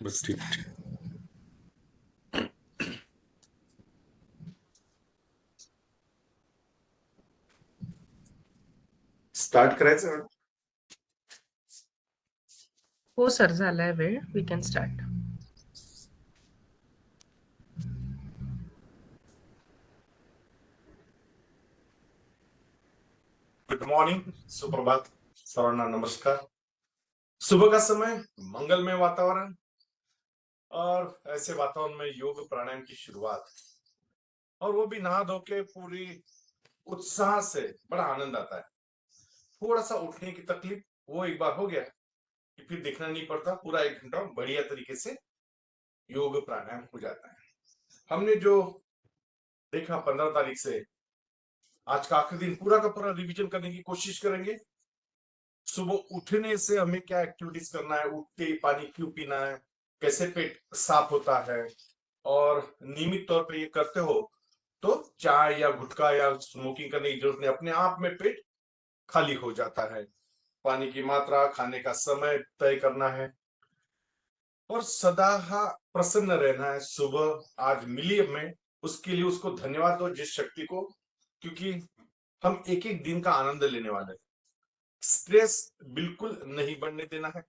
बस ठीक ठीक। स्टार्ट करायचं. हो सर, झालाय वेळ. We can start. Good morning, सुप्रभात, सर्वांना नमस्कार। सुबह का समय, मंगलमय वातावरण और ऐसे वातावरण में योग प्राणायाम की शुरुआत, और वो भी नहा धो के पूरी उत्साह से, बड़ा आनंद आता है। थोड़ा सा उठने की तकलीफ, वो एक बार हो गया कि फिर देखना नहीं पड़ता, पूरा 1 घंटा बढ़िया तरीके से योग प्राणायाम हो जाता है। हमने जो देखा 15 तारीख से आज का आखिरी दिन, पूरा का पूरा रिवीजन करने की कोशिश करेंगे। सुबह उठने से हमें क्या एक्टिविटीज करना है, उठते ही पानी क्यों पीना है, कैसे पेट साफ होता है, और नियमित तौर पे ये करते हो तो चाय या गुटखा या स्मोकिंग करने की जरूरत नहीं, अपने आप में पेट खाली हो जाता है। पानी की मात्रा, खाने का समय तय करना है और सदा प्रसन्न रहना है। सुबह आज मिली हमें, उसके लिए उसको धन्यवाद दो, जिस शक्ति को, क्योंकि हम एक एक दिन का आनंद लेने वाले हैं। स्ट्रेस बिल्कुल नहीं बढ़ने देना है।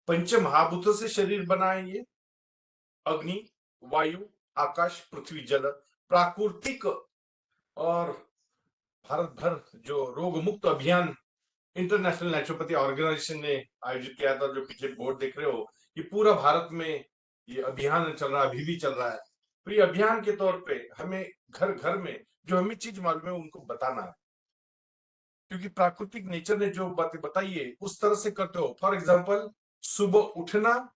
पंच महाभूतों से शरीर बना है ये, अग्नि, वायु, आकाश, पृथ्वी, जल, प्राकृतिक। और भारत भर जो रोग मुक्त अभियान इंटरनेशनल नेचुरोपैथी ऑर्गेनाइजेशन ने आयोजित किया था, जो पिछले बोर्ड देख रहे हो, ये पूरा भारत में ये अभियान चल रहा है, अभी भी चल रहा है। तो ये अभियान के तौर पे हमें घर घर में जो हमें चीज मालूम है उनको बताना है, क्योंकि प्राकृतिक नेचर ने जो बातें बताई है उस तरह से करते हो। फॉर एग्जाम्पल, सुबह उठना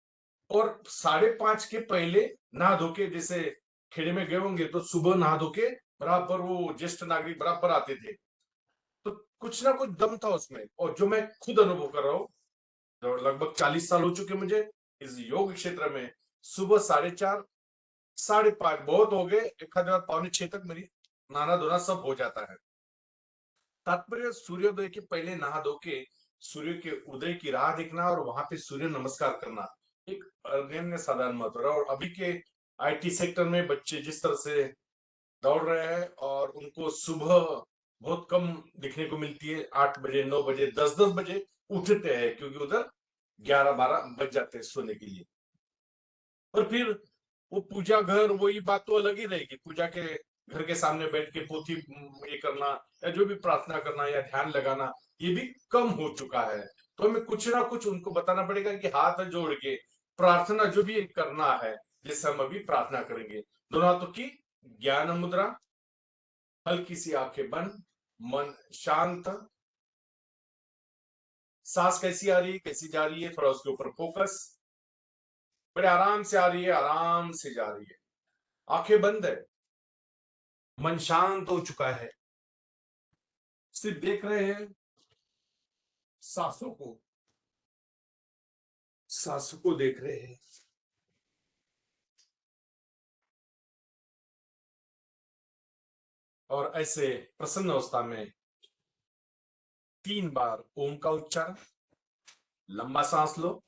और 5:30 के पहले नहा धो के, जैसे खेड़े में गए होंगे तो सुबह नहा धो के बराबर वो ज्येष्ठ नागरिक बराबर आते थे, तो कुछ ना कुछ दम था उसमें। और जो मैं खुद अनुभव कर रहा हूँ, जो लगभग 40 साल हो चुके मुझे इस योग क्षेत्र में, सुबह 4:30, 5:30 बहुत हो गए, एक आध बार 5:45 तक मेरी नहाना धोना सब हो जाता है। तात्पर्य, सूर्योदय के पहले नहा धो के सूर्य के उदय की राह देखना और वहां पे सूर्य नमस्कार करना एक अनन्य साधारण महत्व है। और अभी के आईटी सेक्टर में बच्चे जिस तरह से दौड़ रहे हैं, और उनको सुबह बहुत कम दिखने को मिलती है, 8 बजे, 9 बजे, 10-10 बजे उठते हैं, क्योंकि उधर 11-12 बज जाते हैं सोने के लिए। और फिर वो पूजा घर, वही बात तो अलग ही रहेगी। पूजा के घर के सामने बैठ के पोथी ये करना, या जो भी प्रार्थना करना या ध्यान लगाना, ये भी कम हो चुका है। तो हमें कुछ ना कुछ उनको बताना पड़ेगा कि हाथ जोड़ के प्रार्थना जो भी करना है, जैसे हम अभी प्रार्थना करेंगे, दोनों हाथों की ज्ञान मुद्रा, हल्की सी आंखें बंद, मन शांत, सांस कैसी आ रही है, कैसी जा रही है, थोड़ा उसके ऊपर फोकस। बड़े आराम से आ रही है, आराम से जा रही है, आंखें बंद है, मन शांत हो चुका है, सिर्फ देख रहे हैं सांसों को, सांसों को देख रहे हैं। और ऐसे प्रसन्न अवस्था में 3 बार ओम का उच्चारण, लंबा सांस लो,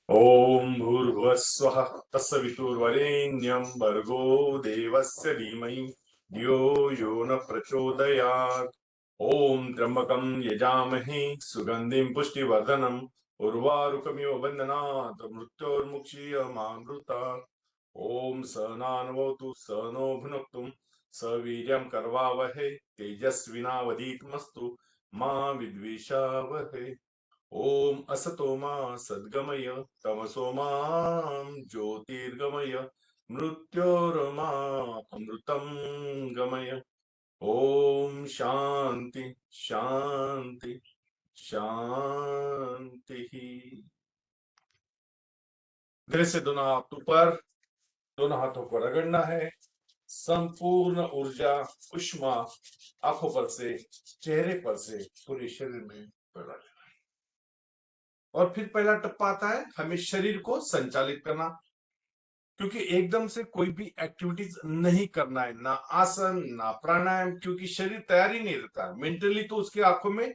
ओम भूर्भुवस्वः तत्सवितुर्वरेण्यं भर्गो देवस्य धीमहि धियो यो न प्रचोदयात्। ओम त्र्यंबकं यजामहे सुगंधिं पुष्टिवर्धनम् उर्वारुकमिव बन्धनात् मृत्योर्मुक्षीयमामृतात्। ओम सहनावतु सहनो भुनक्तु सवीर्यं करवावहै तेजस्विनावधीतमस्तु मा विद्विषावहै। ओम असतो मा सद्गमय तमसो मा ज्योतिर्गमय मृत्योर्मा अमृतं गमय। ओम शांति शांति शांति। धीरे से दोनों हाथ ऊपर, दोनों हाथों को रगड़ना है। संपूर्ण ऊर्जा उष्मा आंखों पर से, चेहरे पर से, पूरे शरीर में फैला लेना है। और फिर पहला टप्पा आता है हमें शरीर को संचालित करना, क्योंकि एकदम से कोई भी एक्टिविटीज नहीं करना है, ना आसन ना प्राणायाम, क्योंकि शरीर तैयार ही नहीं रहता है। मेंटली तो उसकी आंखों में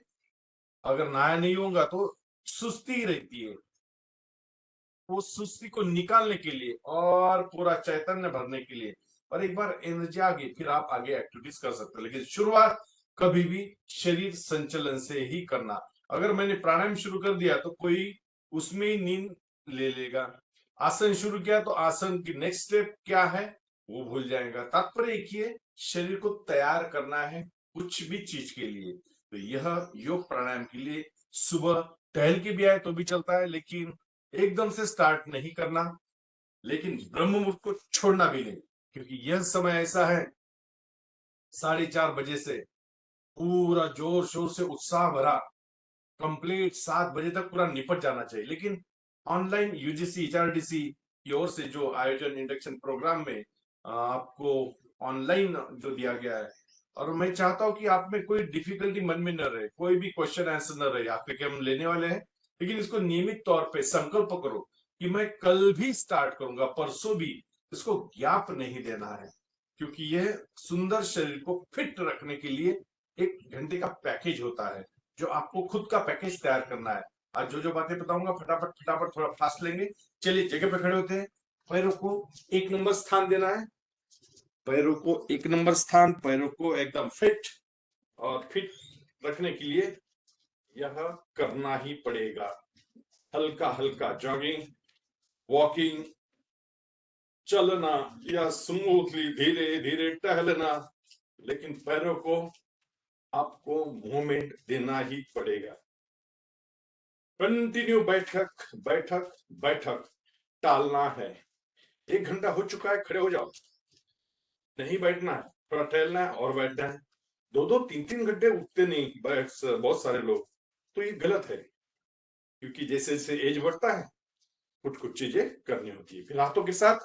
अगर नहाया नहीं होगा तो सुस्ती रहती है। वो सुस्ती को निकालने के लिए और पूरा चैतन्य भरने के लिए, और एक बार एनर्जी आ गई फिर आप आगे एक्टिविटीज कर सकते हो। लेकिन शुरुआत कभी भी शरीर संचलन से ही करना। अगर मैंने प्राणायाम शुरू कर दिया तो कोई उसमें ही नींद ले लेगा, आसन शुरू किया तो आसन की नेक्स्ट स्टेप क्या है वो भूल जाएगा। तात्पर्य एक ही है, शरीर को तैयार करना है कुछ भी चीज के लिए। तो यह योग प्राणायाम के लिए सुबह टहल के भी आए तो भी चलता है, लेकिन एकदम से स्टार्ट नहीं करना, लेकिन ब्रह्म मुहूर्त को छोड़ना भी नहीं, क्योंकि यह समय ऐसा है 4:30 बजे से पूरा जोर शोर से उत्साह भरा कंप्लीट 7 बजे तक पूरा निपट जाना चाहिए। लेकिन ऑनलाइन यूजीसी एचआरडीसी की ओर से जो आयोजन इंडक्शन प्रोग्राम में आपको ऑनलाइन जो दिया गया है, और मैं चाहता हूं कि आप में कोई डिफिकल्टी मन में न रहे, कोई भी क्वेश्चन आंसर न रहे आपके, कि हम लेने वाले हैं। लेकिन इसको नियमित तौर पे संकल्प करो कि मैं कल भी स्टार्ट करूंगा, परसों भी। इसको गैप नहीं देना है, क्योंकि यह सुंदर शरीर को फिट रखने के लिए 1 घंटे का पैकेज होता है, जो आपको खुद का पैकेज तैयार करना है। आज जो जो बातें बताऊंगा फटाफट फटाफट थोड़ा फास्ट लेंगे। चलिए जगह पे खड़े होते हैं, पैरों को 1 नंबर स्थान देना है, पैरों को 1 नंबर स्थान, पैरों को एकदम फिट, और फिट रखने के लिए यह करना ही पड़ेगा। हल्का हल्का जॉगिंग, वॉकिंग, चलना, या स्मूथली धीरे धीरे टहलना, लेकिन पैरों को आपको मूवमेंट देना ही पड़ेगा। कंटिन्यू बैठक बैठक बैठक, टालना है। 1 घंटा हो चुका है, खड़े हो जाओ, नहीं बैठना है, थोड़ा टहलना है और बैठना है। 2-2 3-3 घंटे उठते नहीं बहुत सारे लोग, तो ये गलत है, क्योंकि जैसे जैसे एज बढ़ता है कुछ कुछ चीजें करनी होती है। फिर हाथों के साथ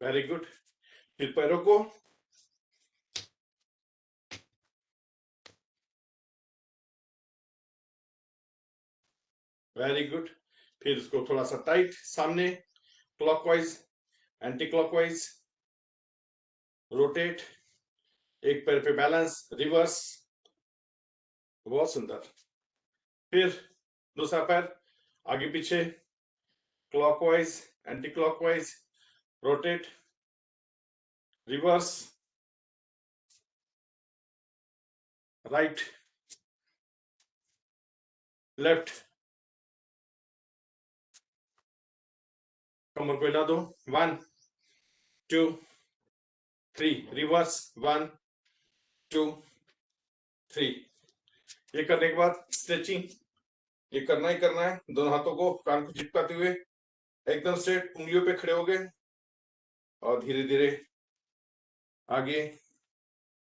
वेरी गुड। फिर पैरों को वेरी गुड। फिर इसको थोड़ा सा टाइट, सामने क्लॉकवाइज एंटी क्लॉकवाइज, रोटेट, एक पैर पे बैलेंस, रिवर्स, बहुत सुंदर। फिर दूसरा पैर आगे पीछे, clockwise anti clockwise, rotate, reverse, right, left, कमर को हिला दो, 1 2 3, रिवर्स, 1 2 3। ये करने के बाद स्ट्रेचिंग, ये करना ही करना है। दोनों हाथों को कान को चिपकाते हुए एकदम स्ट्रेट उंगलियों पे खड़े हो गए, और धीरे धीरे आगे,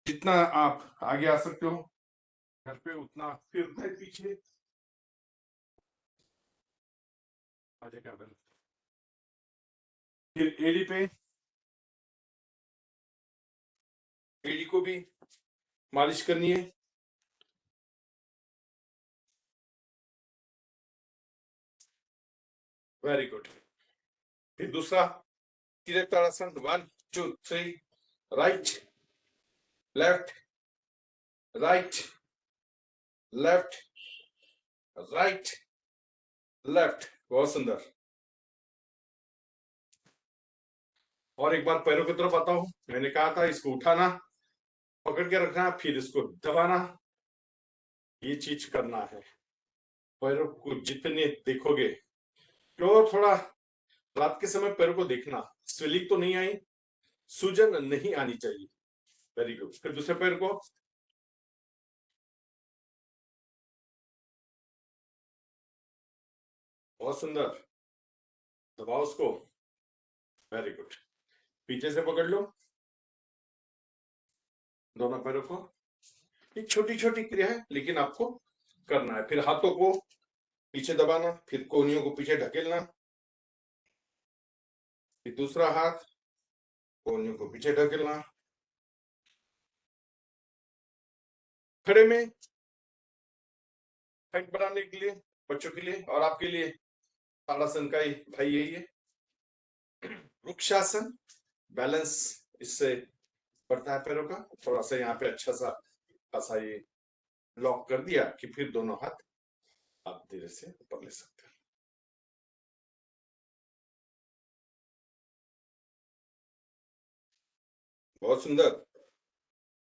जितना आप आगे आ सकते हो घर पे उतना, फिर पीछे आ जाएगा। फिर एड़ी पे, एड़ी को भी मालिश करनी है। Very good. फिर दूसरा तिरक ताड़ासन, 1 2 3, right left, right left, right left, बहुत सुंदर। और एक बार पैरों की तरफ आता हूं। मैंने कहा था इसको उठाना, पकड़ के रखना, फिर इसको दबाना, ये चीज करना है। पैरों को जितने देखोगे, तो थोड़ा रात के समय पैरों को देखना, स्वेलिंग तो नहीं आई, सूजन नहीं आनी चाहिए। Very good. फिर दूसरे पैर को, बहुत सुंदर, दबाओ उसको, वेरी गुड। पीछे से पकड़ लो दोनों पैरों को। ये छोटी छोटी क्रिया है लेकिन आपको करना है। फिर हाथों को पीछे दबाना, फिर कोहनियों को पीछे ढकेलना, फिर दूसरा हाथ कोहनियों को पीछे ढकेलना। खड़े में हाइट बढ़ाने के लिए बच्चों के लिए और आपके लिए ताड़ासन का ही भाई यही है। वृक्षासन, बैलेंस इससे बढ़ता है पैरों का। थोड़ा सा यहाँ पे अच्छा सा ऐसा ये लॉक कर दिया कि फिर दोनों हाथ आप धीरे से ऊपर ले सकते हैं। बहुत सुंदर,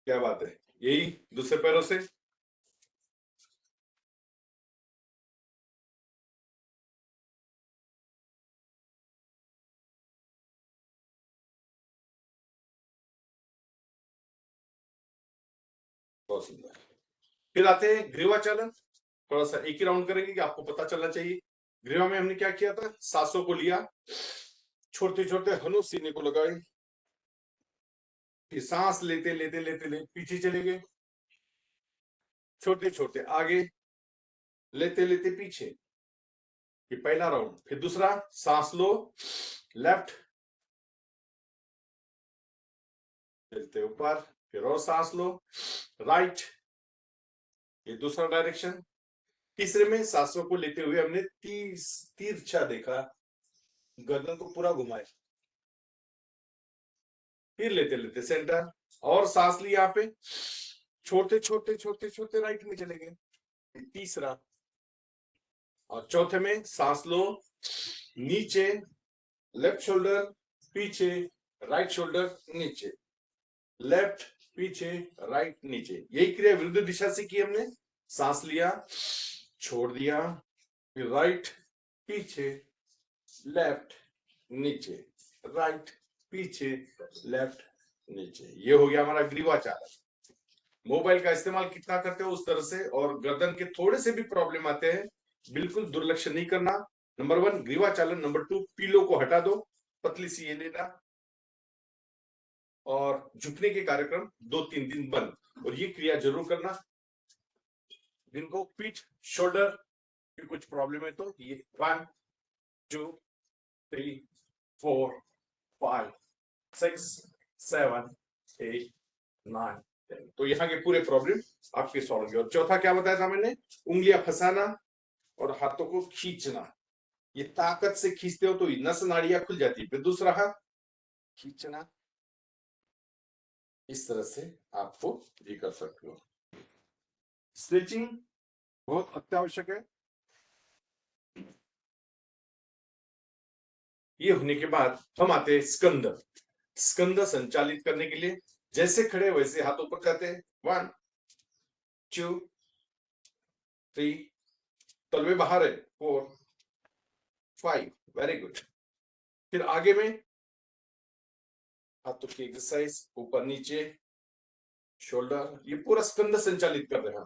क्या बात है। यही दूसरे पैरों से, बहुत सुंदर। फिर आते हैं ग्रीवाचालन। थोड़ा सा एक ही राउंड करेंगे कि आपको पता चलना चाहिए। ग्रीवा में हमने क्या किया था, सांसों को लिया, छोटे छोटे हनु सीने को लगाए, फिर सांस लेते लेते लेते लेते पीछे चले गए, छोटे छोटे आगे, लेते लेते पीछे। ये पहला राउंड। फिर दूसरा, सांस लो, लेफ्ट, चलते ऊपर, फिर और सांस लो, राइट, ये दूसरा डायरेक्शन। तीसरे में सांसों को लेते हुए हमने तिरछा देखा, गर्दन को पूरा घुमाए, फिर लेते लेते सेंटर, और सांस ली यहाँ पे, छोटे छोटे छोटे छोटे राइट में चले गए। तीसरा और चौथे में सांस लो, नीचे, लेफ्ट शोल्डर पीछे, राइट शोल्डर नीचे, लेफ्ट पीछे, राइट नीचे। यही क्रिया विरुद्ध दिशा से की हमने। सांस लिया, छोड़ दिया, फिर राइट पीछे, लेफ्ट नीचे, राइट पीछे, लेफ्ट नीचे। ये हो गया हमारा ग्रीवाचालन। मोबाइल का इस्तेमाल कितना करते हो उस तरह से, और गर्दन के थोड़े से भी प्रॉब्लम आते हैं, बिल्कुल दुर्लक्ष्य नहीं करना। नंबर 1 ग्रीवाचालन, नंबर 2 पीलो को हटा दो, पतली सी ये लेना, और झुकने के कार्यक्रम 2-3 दिन बंद, और ये क्रिया जरूर करना। जिनको पीठ शोल्डर की कुछ प्रॉब्लम है तो ये 1 2 3 4 5 6 7 8 9 10, तो यहाँ के पूरे प्रॉब्लम आपके सॉल्व होंगे। और चौथा क्या बताया था मैंने, उंगलियां फंसाना और हाथों को खींचना। ये ताकत से खींचते हो तो नस नाड़ियां खुल जाती है। फिर दूसरा हाथ खींचना, इस तरह से आपको भी कर सकते हो। स्ट्रेचिंग बहुत अत्यावश्यक है। ये होने के बाद हम आते हैं स्कंद। स्कंद संचालित करने के लिए जैसे खड़े वैसे हाथ ऊपर जाते हैं। 1 2 3, तलवे बाहर है, 4 5, वेरी गुड। फिर आगे में हाथों की एक्सरसाइज, ऊपर नीचे, शोल्डर, ये पूरा स्कंद संचालित कर रहे हैं।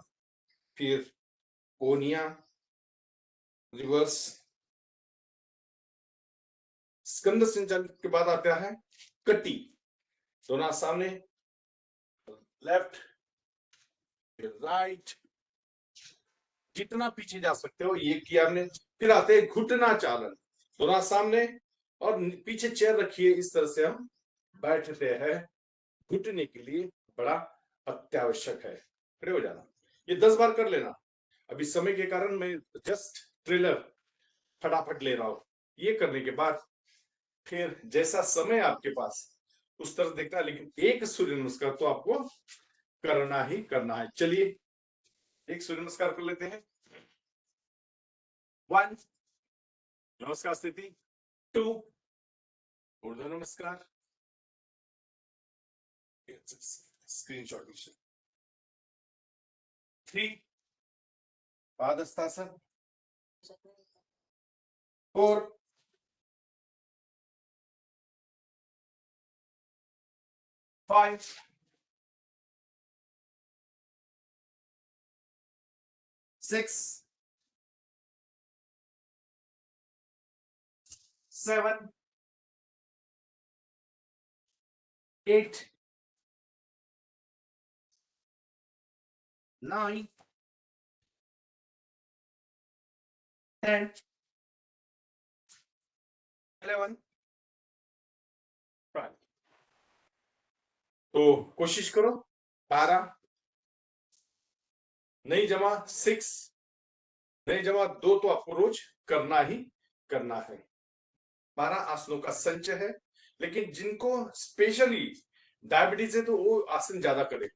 फिर कोनिया, रिवर्स। स्कंद संचालित के बाद आता है कटी, दोनों सामने, लेफ्ट फिर राइट, जितना पीछे जा सकते हो ये किया हमने। फिर आते हैं घुटना चालन, दोनों सामने और पीछे चेयर रखिए, इस तरह से हम बैठते हैं। घुटने के लिए बड़ा अत्यावश्यक है। खड़े हो जाना, ये 10 बार कर लेना। अभी समय के कारण मैं जस्ट ट्रेलर फटाफट ले रहा हूं। ये करने के बाद फिर जैसा समय आपके पास उस तरह देखना है, लेकिन एक सूर्य नमस्कार तो आपको करना ही करना है। चलिए एक सूर्य नमस्कार कर लेते हैं। 1 नमस्कार स्थिति, 2 ऊर्ध्व नमस्कार, स्क्रीनशॉट, 3 पादहस्तासन, 4 5 6 7 8 9 10 11 12। तो कोशिश करो 12 नहीं जमा 6 नहीं जमा 2 तो आपको रोज करना ही करना है। 12 आसनों का संचय है, लेकिन जिनको स्पेशली डायबिटीज है तो वो आसन ज्यादा करे,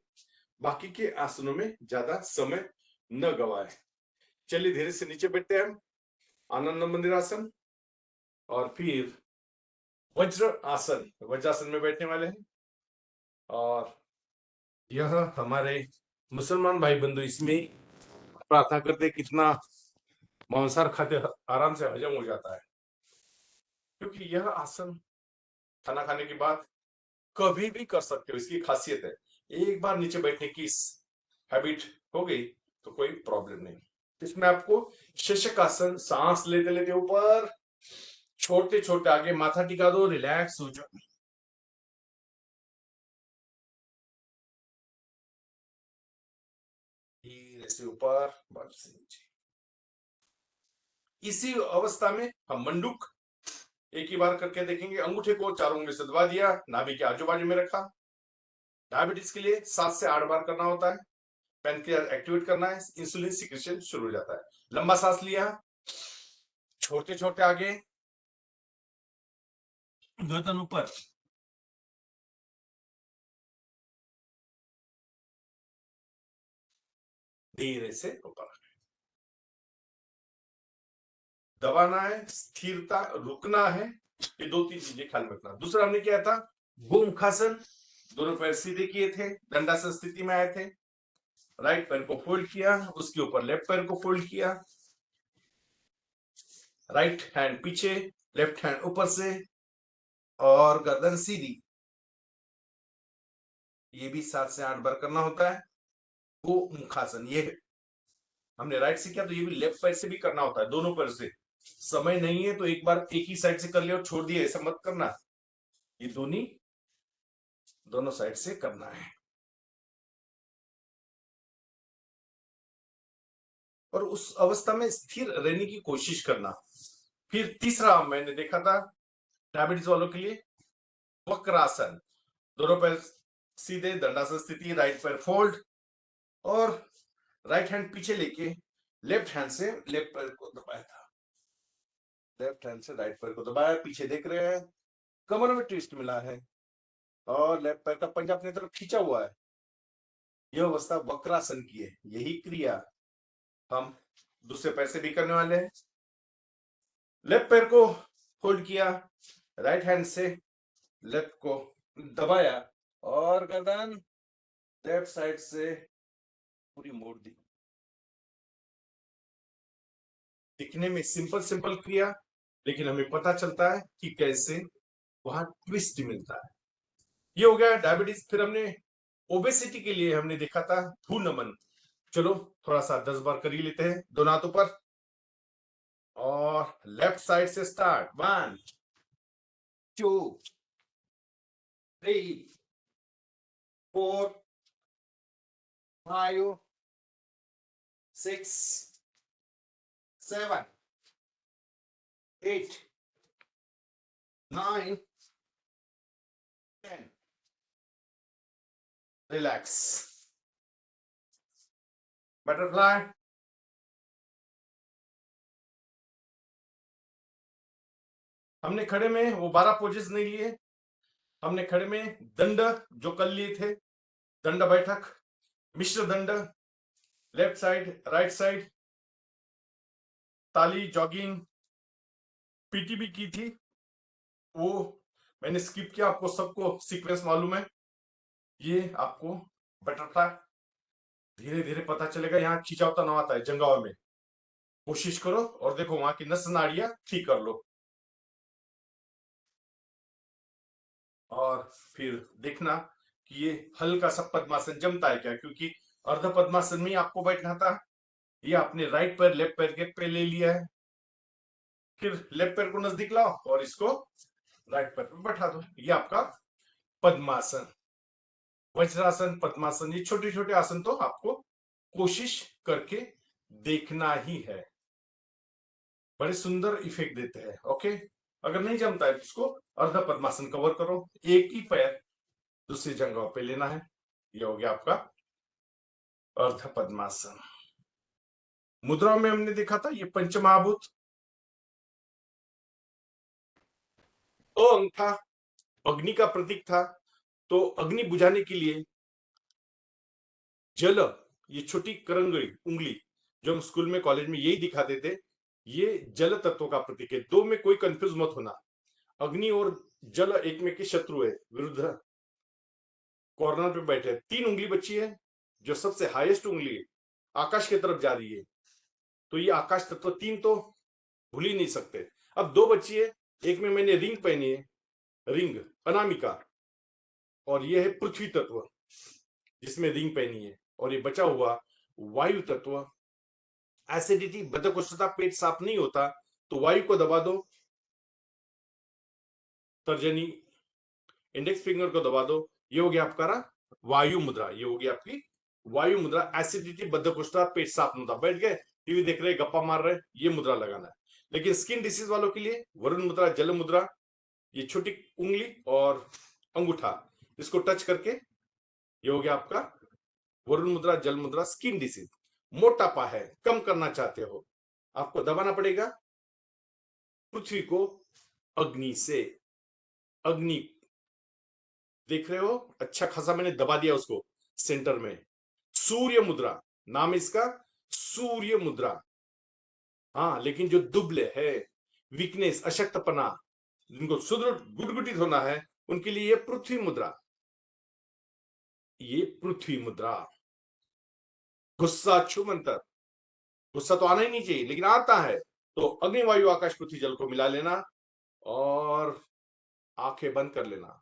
बाकी के आसनों में ज्यादा समय न गवाए। चलिए धीरे से नीचे बैठते हैं हम, आनंद मंदिरासन, और फिर वज्र आसन, वज्रासन में बैठने वाले हैं। और यह हमारे मुसलमान भाई बंधु इसमें प्रार्थना करते कितना मांसाहार खाते आराम से हजम हो जाता है, क्योंकि यह आसन खाना खाने के बाद कभी भी कर सकते हो, इसकी खासियत है। एक बार नीचे बैठने की हैबिट हो गई तो कोई प्रॉब्लम नहीं। इसमें आपको शीर्षक आसन, सांस लेते लेते ऊपर, छोटे छोटे आगे, माथा टिका दो, रिलैक्स हो जाओ, धीरे से ऊपर, बल से नीचे। इसी अवस्था में हम मंडूक एक ही बार करके देखेंगे। अंगूठे को चारों उंगली से दबा दिया, नाभि के आजू बाजू में रखा। डायबिटीज के लिए 7 से 8 बार करना होता है। पैनक्रियाज एक्टिवेट करना है, इंसुलिन सिक्रेशन शुरू हो जाता है। लंबा सांस लिया, छोटे छोटे आगे, गर्दन ऊपर, धीरे से ऊपर। दबाना है, स्थिरता, रुकना है, ये 2-3 चीजें ख्याल में रखना। दूसरा हमने किया था गोमुखासन, दोनों पैर सीधे किए थे, दंडासन स्थिति में आए थे। राइट पैर को फोल्ड किया, उसके ऊपर लेफ्ट पैर को फोल्ड किया, राइट हैंड पीछे, लेफ्ट हैंड ऊपर से, और गर्दन सीधी। ये भी 7 से 8 बार करना होता है। गोमुखासन ये हमने राइट से किया, तो ये भी लेफ्ट पैर से भी करना होता है, दोनों पैर से। समय नहीं है तो एक बार एक ही साइड से कर लिया और छोड़ दिया, ऐसा मत करना। ये दोनों साइड से करना है। और उस अवस्था में स्थिर रहने की कोशिश करना। फिर तीसरा मैंने देखा था डायबिटीज वालों के लिए वक्रासन, दोनों पैर सीधे, दंडासन स्थिति, राइट पैर फोल्ड, और राइट हैंड पीछे लेके लेफ्ट हैंड से लेफ्ट पैर को दबाया था, लेफ्ट हैंड से राइट पैर को दबाया, पीछे देख रहे हैं, कमर में ट्विस्ट मिला है, और लेफ्ट पैर का पंजा अपनी तरफ खींचा हुआ है। यह अवस्था वक्रासन की है। यही क्रिया हम दूसरे पैर से भी करने वाले हैं। लेफ्ट पैर को फोल्ड किया, राइट हैंड से लेफ्ट को दबाया, और गर्दन लेफ्ट साइड से पूरी मोड़ दी। दिखने में सिंपल सिंपल क्रिया, लेकिन हमें पता चलता है कि कैसे वहां ट्विस्ट मिलता है। ये हो गया डायबिटीज। फिर हमने ओबेसिटी के लिए हमने देखा था भू नमन। चलो थोड़ा सा 10 बार कर ही लेते हैं, दोनों हाथों पर, और लेफ्ट साइड से स्टार्ट। 1 2 3 4 5 6 7 8 9 10। Relax, butterfly. हमने खड़े में वो 12 पोजेस नहीं लिए। हमने खड़े में दंड जो कल लिए थे, दंड बैठक, मिश्र दंड, लेफ्ट साइड राइट साइड, ताली, जॉगिंग, पीटी भी की थी, वो मैंने स्किप किया। आपको सबको सीक्वेंस मालूम है। ये आपको बटरफ्लाई धीरे धीरे पता चलेगा। यहाँ खिंचावता ना आता है जंगावा में। कोशिश करो और देखो वहां की नस नाड़ियां ठीक कर लो, और फिर देखना कि ये हल्का सा पद्मासन जमता है क्या, क्योंकि अर्ध पद्मासन में आपको बैठना था। ये आपने राइट पैर लेफ्ट पैर के पे ले लिया है, फिर लेफ्ट पैर को नजदीक लाओ और इसको राइट पैर पे बैठा दो। ये आपका पद्मासन, वज्रासन, पद्मासन, ये छोटे छोटे आसन तो आपको कोशिश करके देखना ही है, बड़े सुंदर इफेक्ट देते हैं। ओके, अगर नहीं जमता है तो इसको अर्ध पद्मासन कवर करो, एक ही पैर दूसरी जगह पे लेना है। ये हो गया आपका अर्ध पद्मासन। मुद्राओं में हमने देखा था ये पंचमहाभूत, तो अंग था, अग्नि का प्रतीक था, तो अग्नि बुझाने के लिए जल, ये छोटी करंगड़ी उंगली जो हम स्कूल में कॉलेज में यही दिखाते थे, ये जल तत्व का प्रतीक है। दो में कोई कंफ्यूज मत होना, अग्नि और जल एक में के शत्रु है, विरुद्ध कॉर्नर पे बैठे। तीन उंगली बची है, जो सबसे हाईएस्ट उंगली है आकाश की तरफ जा रही है, तो ये आकाश तत्व तीन तो भूल ही नहीं सकते। अब दो बची है, एक में मैंने रिंग पहनी है, रिंग अनामिका, और ये है पृथ्वी तत्व जिसमें रिंग पहनी है, और ये बचा हुआ वायु तत्व। एसिडिटी, बद्धकोष्ठता, पेट साफ नहीं होता तो वायु को दबा दो, तर्जनी इंडेक्स फिंगर को दबा दो, ये हो गया आपका वायु मुद्रा। ये हो गया आपकी वायु मुद्रा। एसिडिटी, बद्धकोष्ठता, पेट साफ नहीं होता, बैठ गए टीवी देख रहे गप्पा मार रहे, ये मुद्रा लगाना है। लेकिन स्किन डिसीज वालों के लिए वरुण मुद्रा, जल मुद्रा, ये छोटी उंगली और अंगूठा इसको टच करके, ये हो गया आपका वरुण मुद्रा, जल मुद्रा। स्किन डिसीज, मोटापा है, कम करना चाहते हो, आपको दबाना पड़ेगा पृथ्वी को अग्नि से। अग्नि देख रहे हो, अच्छा खासा मैंने दबा दिया उसको सेंटर में। सूर्य मुद्रा नाम है इसका, सूर्य मुद्रा। हाँ, लेकिन जो दुबले है, वीकनेस, अशक्तपना, जिनको सुदृढ़ गुटगुटित होना है, उनके लिए ये पृथ्वी मुद्रा। ये पृथ्वी मुद्रा। गुस्सा छुमंतर, गुस्सा तो आना ही नहीं चाहिए लेकिन आता है, तो अग्नि वायु आकाश पृथ्वी जल को मिला लेना और आंखें बंद कर लेना,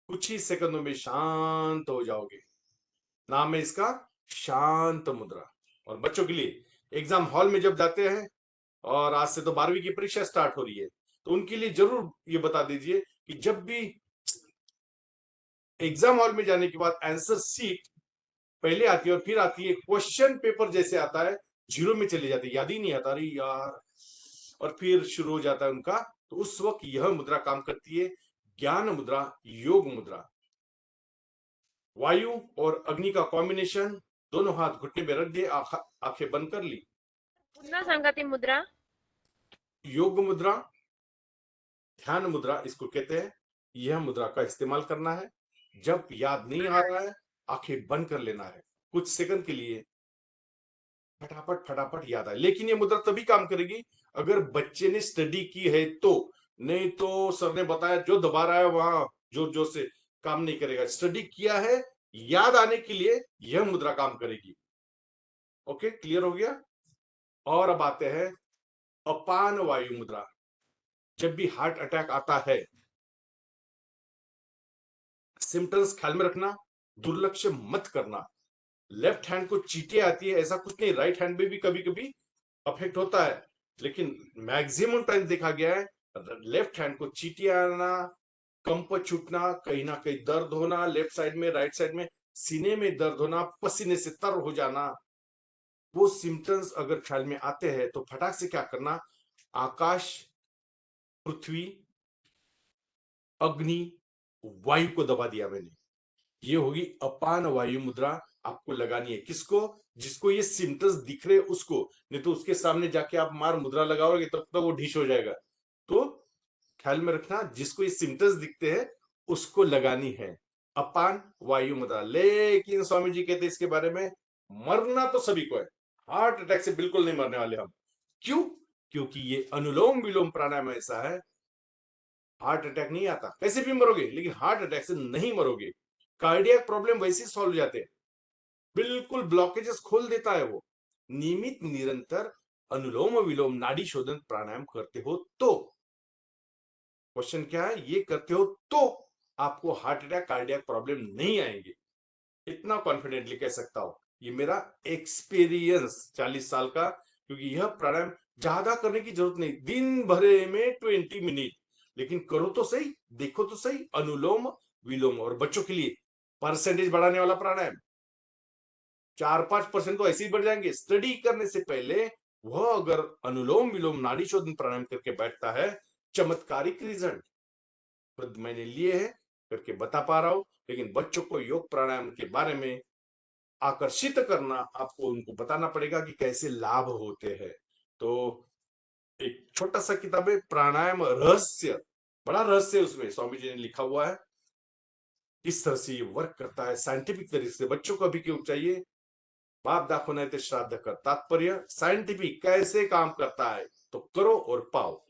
कुछ ही सेकंडों में शांत हो जाओगे। नाम है इसका शांत मुद्रा। और बच्चों के लिए एग्जाम हॉल में जब जाते हैं, और आज से तो 12वीं की परीक्षा स्टार्ट हो रही है, तो उनके लिए जरूर ये बता दीजिए कि जब भी एग्जाम हॉल में जाने के बाद आंसर सीट पहले आती है और फिर आती है, क्वेश्चन पेपर जैसे आता है जीरो में चले जाते, याद ही नहीं आता, अरे यार, और फिर शुरू हो जाता है उनका। तो उस वक्त यह मुद्रा काम करती है, ज्ञान मुद्रा, योग मुद्रा। वायु और अग्नि का कॉम्बिनेशन, दोनों हाथ घुटने में रख दिए, आंखें बंद कर ली। पुन्हा सांगा ती मुद्रा। योग मुद्रा, ध्यान मुद्रा इसको कहते हैं। यह मुद्रा का इस्तेमाल करना है जब याद नहीं आ रहा है, आंखें बंद कर लेना है कुछ सेकंड के लिए, फटाफट फटाफट याद आए। लेकिन ये मुद्रा तभी काम करेगी अगर बच्चे ने स्टडी की है तो, नहीं तो सर ने बताया जो दबा रहा है वहां जोर जोर से काम नहीं करेगा। स्टडी किया है, याद आने के लिए यह मुद्रा काम करेगी। ओके, क्लियर हो गया। और अब आते हैं अपान वायु मुद्रा। जब भी हार्ट अटैक आता है, सिम्टम्स ख्याल में रखना, दुर्लक्ष्य मत करना। लेफ्ट हैंड को चींटी आती है ऐसा कुछ नहीं, राइट हैंड में भी कभी कभी अफेक्ट होता है, लेकिन मैक्सिमम टाइम देखा गया है लेफ्ट हैंड को चींटी आना, कंप छूटना, कहीं ना कहीं दर्द होना लेफ्ट साइड में, राइट साइड में, सीने में दर्द होना, पसीने से तर हो जाना, वो सिम्टम्स अगर ख्याल में आते हैं तो फटाक से क्या करना, आकाश, पृथ्वी, अग्नि, वायु को दबा दिया मैंने। ये होगी अपान वायु मुद्रा। आपको लगानी है किसको, जिसको ये सिम्टम्स दिख रहे उसको, नहीं तो उसके सामने जाके आप मार मुद्रा लगाओगे तब तक वो ढीश हो जाएगा। तो ख्याल में रखना, जिसको ये सिम्टम्स दिखते हैं उसको लगानी है अपान वायु मुद्रा। लेकिन स्वामी जी कहते हैं इसके बारे में, मरना तो सभी को है, हार्ट अटैक से बिल्कुल नहीं मरने वाले हम। क्यों? क्योंकि ये अनुलोम विलोम प्राणायाम ऐसा है, हार्ट अटैक नहीं आता, कैसे भी मरोगे लेकिन हार्ट अटैक से नहीं मरोगे। कार्डियक प्रॉब्लम वैसे ही सॉल्व हो जाते हैं, बिल्कुल ब्लॉकेजेस खोल देता है वो। नियमित निरंतर अनुलोम विलोम नाड़ी शोधन प्राणायाम करते हो तो, क्वेश्चन क्या है, ये करते हो तो आपको हार्ट अटैक, कार्डियक प्रॉब्लम नहीं आएंगे, इतना कॉन्फिडेंटली कह सकता हूं। ये मेरा एक्सपीरियंस 40 साल का, क्योंकि यह प्राणायाम ज्यादा करने की जरूरत नहीं, दिन भरे में 20 मिनट, लेकिन करो तो सही, देखो तो सही। अनुलोम विलोम, और बच्चों के लिए परसेंटेज बढ़ाने वाला प्राणायाम, 4-5% तो ऐसे ही बढ़ जाएंगे। स्टडी करने से पहले वह अगर अनुलोम विलोम नाड़ी शोधन प्राणायाम करके बैठता है, चमत्कारिक रिजल्ट खुद मैंने लिए हैं, करके बता पा रहा हूं। लेकिन बच्चों को योग प्राणायाम के बारे में आकर्षित करना, आपको उनको बताना पड़ेगा कि कैसे लाभ होते हैं। तो एक छोटा सा किताब है प्राणायाम रहस्य, बड़ा रहस्य उसमें स्वामी जी ने लिखा हुआ है, किस तरह से ये वर्क करता है साइंटिफिक तरीके से। बच्चों को अभी क्यों चाहिए, बाप दाखवना है श्राद्ध कर, तात्पर्य साइंटिफिक कैसे काम करता है, तो करो और पाओ।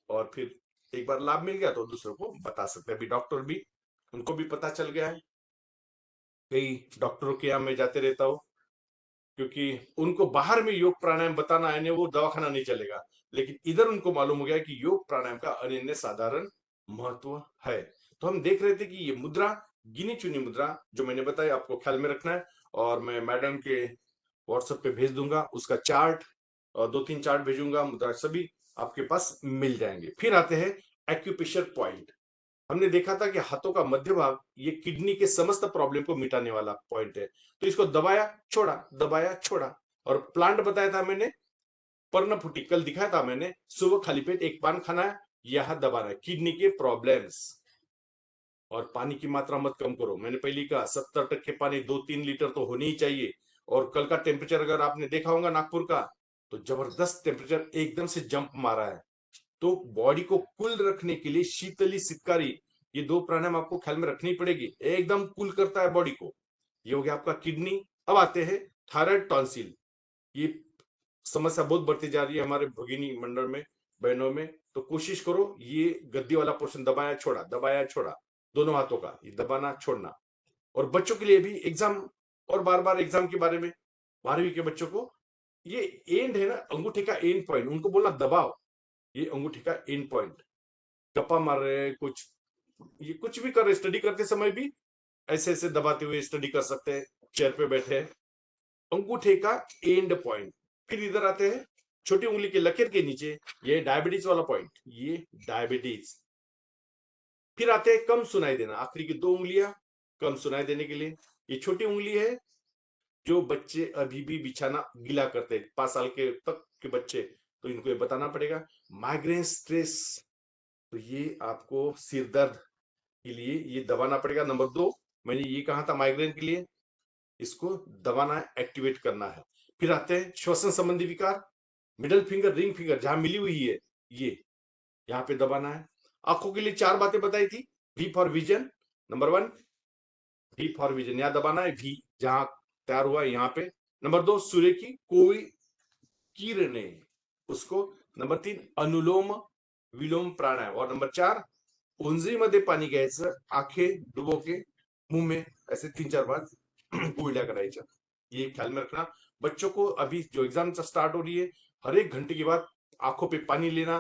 और फिर एक बार लाभ मिल गया तो दूसरों को बता सकते हैं। अभी डॉक्टर भी, उनको भी पता चल गया है, कई डॉक्टरों के यहाँ मैं जाते रहता हूँ, क्योंकि उनको बाहर में योग प्राणायाम बताना है, वो दवाखाना नहीं चलेगा, लेकिन इधर उनको मालूम हो गया कि योग प्राणायाम का अनन्य साधारण महत्व है। तो हम देख रहे थे कि ये मुद्रा, गिनी चुनी मुद्रा जो मैंने बताई, आपको ख्याल में रखना है, और मैं मैडम के व्हाट्सएप पे भेज दूंगा उसका चार्ट, और 2-3 चार्ट भेजूंगा, मुद्रा सभी आपके पास मिल जाएंगे। फिर आते हैं एक्यूप्रेशर पॉइंट। हमने देखा था कि हाथों का मध्य भाग ये किडनी के समस्त प्रॉब्लम को मिटाने वाला पॉइंट है, तो इसको दबाया छोड़ा, दबाया छोड़ा। और प्लांट बताया था मैंने, पर्णफुटी कल दिखाया था मैंने, सुबह खाली पेट एक पान खाना है, यह दबाना है, किडनी के प्रॉब्लम्स। और पानी की मात्रा मत कम करो, मैंने पहले कहा 70% पानी 2-3 लीटर तो होनी ही चाहिए। और कल का टेम्परेचर अगर आपने देखा होगा नागपुर का, तो जबरदस्त टेम्परेचर एकदम से जंप मारा है। तो बॉडी को कूल रखने के लिए शीतली सितकारी, ये 2 प्राणायाम आपको ख्याल में रखनी पड़ेगी, एकदम कूल करता है बॉडी को। ये हो गया आपका किडनी। अब आते हैं थायराइड टॉन्सिल, ये समस्या बहुत बढ़ती जा रही है हमारे भगिनी मंडल में, बहनों में। तो कोशिश करो ये गद्दी वाला पोर्शन दबाया छोड़ा, दबाया छोड़ा, दोनों हाथों का ये दबाना छोड़ना। और बच्चों के लिए भी एग्जाम, और बार बार एग्जाम के बारे में, 12वीं के बच्चों को ये एंड है ना, अंगूठे का एंड पॉइंट, उनको बोलना दबाओ, ये अंगूठे का एंड पॉइंट। गप्पा मार रहे हैं कुछ, ये कुछ भी कर रहे, स्टडी करते समय भी ऐसे ऐसे दबाते हुए स्टडी कर सकते हैं, चेयर पे बैठे हैं, अंगूठे का एंड पॉइंट। फिर इधर आते हैं छोटी उंगली के लकीर के नीचे, ये डायबिटीज वाला पॉइंट, ये डायबिटीज। फिर आते हैं कम सुनाई देना, आखिरी की 2 उंगलियां कम सुनाई देने के लिए। ये छोटी उंगली है, जो बच्चे अभी भी बिछाना गीला करते हैं, 5 साल के तक के बच्चे, तो इनको ये बताना पड़ेगा। माइग्रेन स्ट्रेस, तो ये आपको सिर दर्द के लिए ये दबाना पड़ेगा। नंबर 2 मैंने ये कहा था माइग्रेन के लिए, इसको दबाना है, एक्टिवेट करना है। फिर आते हैं श्वसन संबंधी विकार, मिडल फिंगर, रिंग फिंगर जहां मिली हुई है, ये यहाँ पे दबाना है। आंखों के लिए 4 बातें बताई थी, V for vision, number 1 V for vision, यहाँ दबाना है, वी जहां तैयार हुआ है यहाँ पे। नंबर 2 सूर्य की कोई किरणें, उसको। नंबर 3 अनुलोम विलोम प्राणायाम, और नंबर 4 उंजळीमध्ये पाणी घ्यायचं, आंखें डुबो के मुंह में ऐसे 3-4 बार गुळण्या करायच्या। ये ख्याल में रखना। बच्चों को अभी जो एग्जाम स्टार्ट हो रही है, हर 1 घंटे के बाद आंखों पे पानी लेना,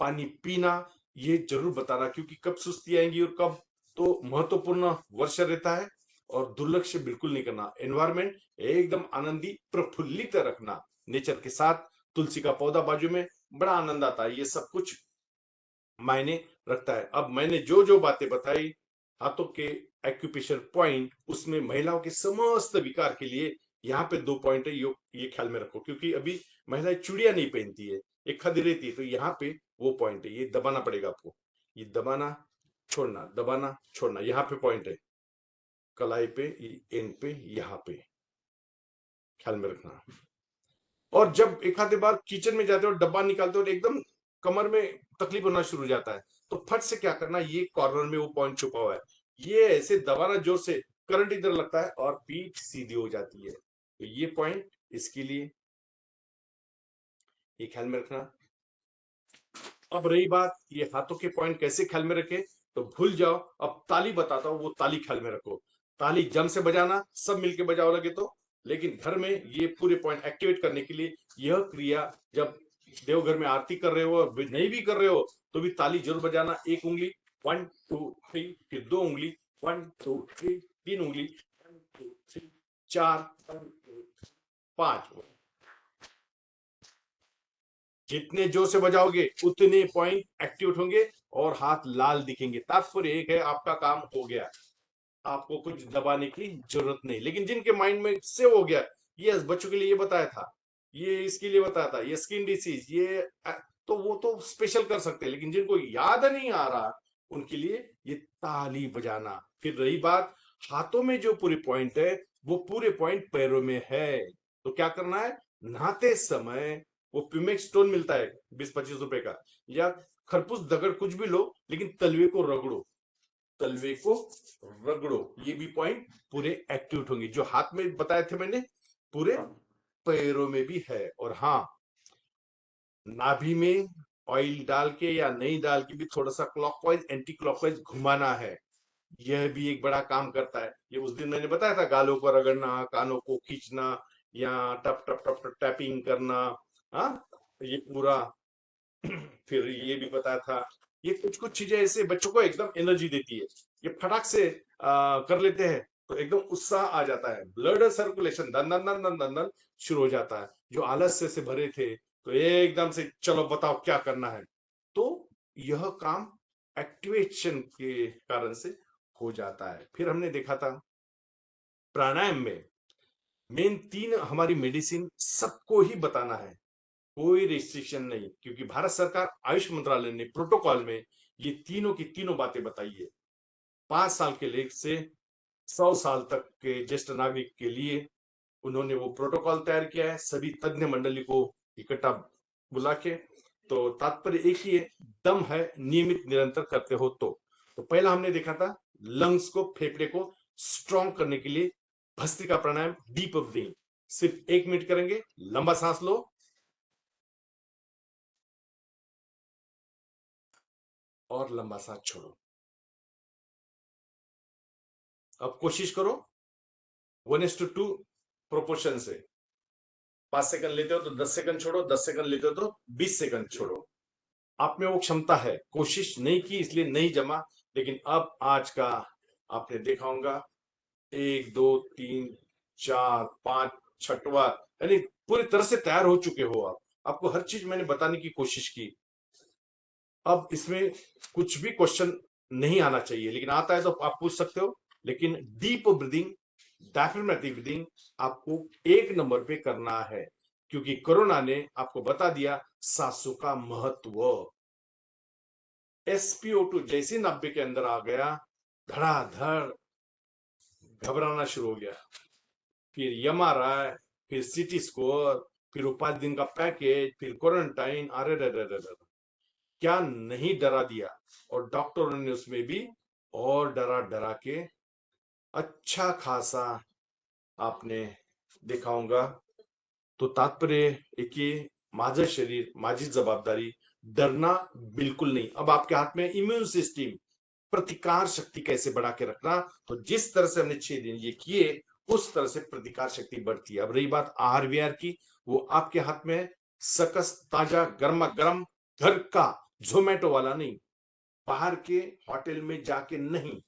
पानी पीना, ये जरूर बताना, क्योंकि कब सुस्ती आएंगी और कब, तो महत्वपूर्ण वर्ष रहता है। और दुर्लक्ष्य बिल्कुल नहीं करना, एनवायरमेंट एकदम आनंदी प्रफुल्लित रखना, नेचर के साथ, तुलसी का पौधा बाजू में, बड़ा आनंद आता है। ये सब कुछ मायने रखता है। अब मैंने जो जो बातें बताई, हाथों के एक्यूप्रेशर पॉइंट, उसमें महिलाओं के समस्त विकार के लिए यहाँ पे 2 पॉइंट है, ये ख्याल में रखो, क्योंकि अभी महिलाएं चूड़ियां नहीं पहनती है, एक खदी रहती है, तो यहाँ पे वो पॉइंट है, ये दबाना पड़ेगा आपको, ये दबाना छोड़ना, दबाना छोड़ना, यहाँ पे पॉइंट है, कलाई पे, एंड पे, यहाँ पे ख्याल में रखना। और जब एक आधे बार किचन में जाते हो, डब्बा निकालते हो, एकदम कमर में तकलीफ होना शुरू हो जाता है, तो फट से क्या करना, ये कॉर्नर में वो पॉइंट छुपा हुआ है, ये ऐसे दबाना जोर से, करंट इधर लगता है और पीठ सीधी हो जाती है। तो ये पॉइंट इसके लिए, ये ख्याल में रखना। अब रही बात ये हाथों के पॉइंट कैसे ख्याल में रखे, तो भूल जाओ, अब ताली बताता हूं, वो ताली ख्याल में रखो। ताली जम से बजाना, सब मिलके बजाओ लगे तो, लेकिन घर में ये पूरे पॉइंट एक्टिवेट करने के लिए यह क्रिया, जब देवघर में आरती कर रहे हो और नहीं भी कर रहे हो तो भी ताली जरूर बजाना। 1 उंगली 1 2 3, फिर 2 उंगली 1 2 3, 3 उंगली 1 2 3 4 1 2 5। जितने जोर से बजाओगे उतने पॉइंट एक्टिवेट होंगे और हाथ लाल दिखेंगे। तात्पर्य एक है, आपका काम हो गया, आपको कुछ दबाने की जरूरत नहीं। लेकिन जिनके माइंड में से हो गया, ये बच्चों के लिए ये बताया था, ये इसके लिए बताया था, ये स्किन डिसीज, ये तो वो तो स्पेशल कर सकते हैं। लेकिन जिनको याद नहीं आ रहा, उनके लिए ये ताली बजाना। फिर रही बात हाथों में, जो पूरे पॉइंट है वो पूरे पॉइंट पैरों में है। तो क्या करना है, नहाते समय वो प्यूमेक स्टोन मिलता है 20-25 रुपए का, या खरपूस दगड़ कुछ भी लो, लेकिन तलवे को रगड़ो, तलवे को रगड़ो, ये भी पॉइंट पूरे एक्टिवेट होंगे। जो हाथ में बताए थे मैंने, पूरे पैरों में भी है। और हाँ, नाभि में ऑयल डाल के या नहीं डाल के भी थोड़ा सा क्लॉकवाइज एंटी क्लॉकवाइज घुमाना है, यह भी एक बड़ा काम करता है। ये उस दिन मैंने बताया था, गालों को रगड़ना, कानों को खींचना, या टप टप टप टप टैपिंग करना। हाँ, ये पूरा फिर ये भी बताया था। ये कुछ कुछ चीजें ऐसे बच्चों को एकदम एनर्जी देती है। ये फटाक से कर लेते हैं तो एकदम उत्साह आ जाता है, ब्लड सर्कुलेशन दन दन दन दन दन दन शुरू हो जाता है। जो आलस्य से भरे थे तो एकदम से चलो बताओ क्या करना है, तो यह काम एक्टिवेशन के कारण से हो जाता है। फिर हमने देखा था प्राणायाम में मेन 3 हमारी मेडिसिन सबको ही बताना है, कोई रिस्ट्रिक्शन नहीं, क्योंकि भारत सरकार आयुष मंत्रालय ने प्रोटोकॉल में ये तीनों की तीनों बातें बताई है। 5 साल के लेकर से 100 साल तक के ज्येष्ठ नागरिक के लिए उन्होंने वो प्रोटोकॉल तैयार किया है, सभी तज्ञ मंडली को इकट्ठा बुला के। तो तात्पर्य एक ही है, दम है, नियमित निरंतर करते हो तो पहला हमने देखा था लंग्स को, फेफड़े को स्ट्रॉन्ग करने के लिए भस्त्रिका प्राणायाम, डीप ब्रीथिंग। सिर्फ 1 मिनट करेंगे, लंबा सांस लो और लंबा सांस छोड़ो। अब कोशिश करो 1:2 प्रोपोर्शन से, 5 सेकंड लेते हो तो 10 सेकंड छोड़ो, 10 सेकंड लेते हो तो 20 सेकंड छोड़ो। आप में वो क्षमता है, कोशिश नहीं की इसलिए नहीं जमा, लेकिन अब आज का आपने देखा होगा 1 2 3 4 5 छठवा, यानी पूरी तरह से तैयार हो चुके हो आप। आपको हर चीज मैंने बताने की कोशिश की। अब इसमें कुछ भी क्वेश्चन नहीं आना चाहिए, लेकिन आता है तो आप पूछ सकते हो। लेकिन डीप ब्रीदिंग, डायफ्रामेटिक ब्रीदिंग आपको 1 नंबर पे करना है, क्योंकि कोरोना ने आपको बता दिया सांसों का महत्व। SpO2 जैसे 90 के अंदर आ गया, धड़ाधड़ घबराना शुरू हो गया। फिर MRI, फिर CT स्कोर, फिर 5 दिन का पैकेज, फिर क्वारंटाइन, अरे रे रे रे रे, क्या नहीं डरा दिया। और डॉक्टरों ने उसमें भी और डरा डरा के अच्छा खासा आपने देखा होगा। तो तात्पर्य एक ही, माझं शरीर माझी जबाबदारी, डरना बिल्कुल नहीं। अब आपके हाथ में इम्यून सिस्टम, प्रतिकार शक्ति कैसे बढ़ा के रखना, तो जिस तरह से हमने 6 दिन ये किए उस तरह से प्रतिकार शक्ति बढ़ती है। अब रही बात आहार विहार की, वो आपके हाथ में है, सकस ताजा गर्मा गर्म घर का, जोमेटो वाला नहीं, बाहर के होटल में जाके नहीं।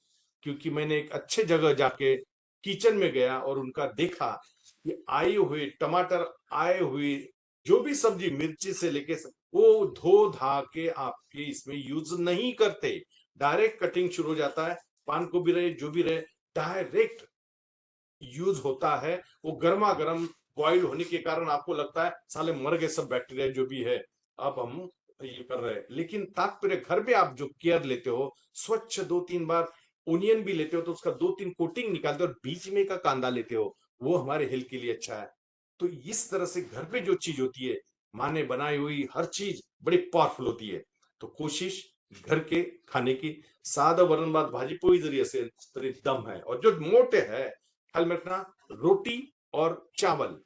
क्योंकि मैंने एक अच्छे जगह जाके किचन में गया और उनका देखा कि आए हुए टमाटर, आए हुए जो भी सब्जी, मिर्ची से लेके वो धो धा के आपके इसमें यूज नहीं करते, डायरेक्ट कटिंग शुरू हो जाता है। पान को भी रहे जो भी रहे, डायरेक्ट यूज होता है। वो गर्मा गर्म बॉइल होने के कारण आपको लगता है साले मर गए सब बैक्टीरिया जो भी है, अब हम ये कर रहे हैं। लेकिन तात्पर्य घर पे आप जो केयर लेते हो, स्वच्छ 2-3 बार ओनियन भी लेते हो तो उसका 2-3 कोटिंग निकालते हो, और बीच में का कांदा लेते हो, वो हमारे हेल्थ के लिए अच्छा है। तो इस तरह से घर पे जो चीज होती है, माँ ने बनाई हुई हर चीज बड़ी पावरफुल होती है। तो कोशिश घर के खाने की, साधा वरण भात भाजी पोळी जरी असेल तरी दम है। और जो मोटे है, ख्याल में रखना, रोटी और चावल,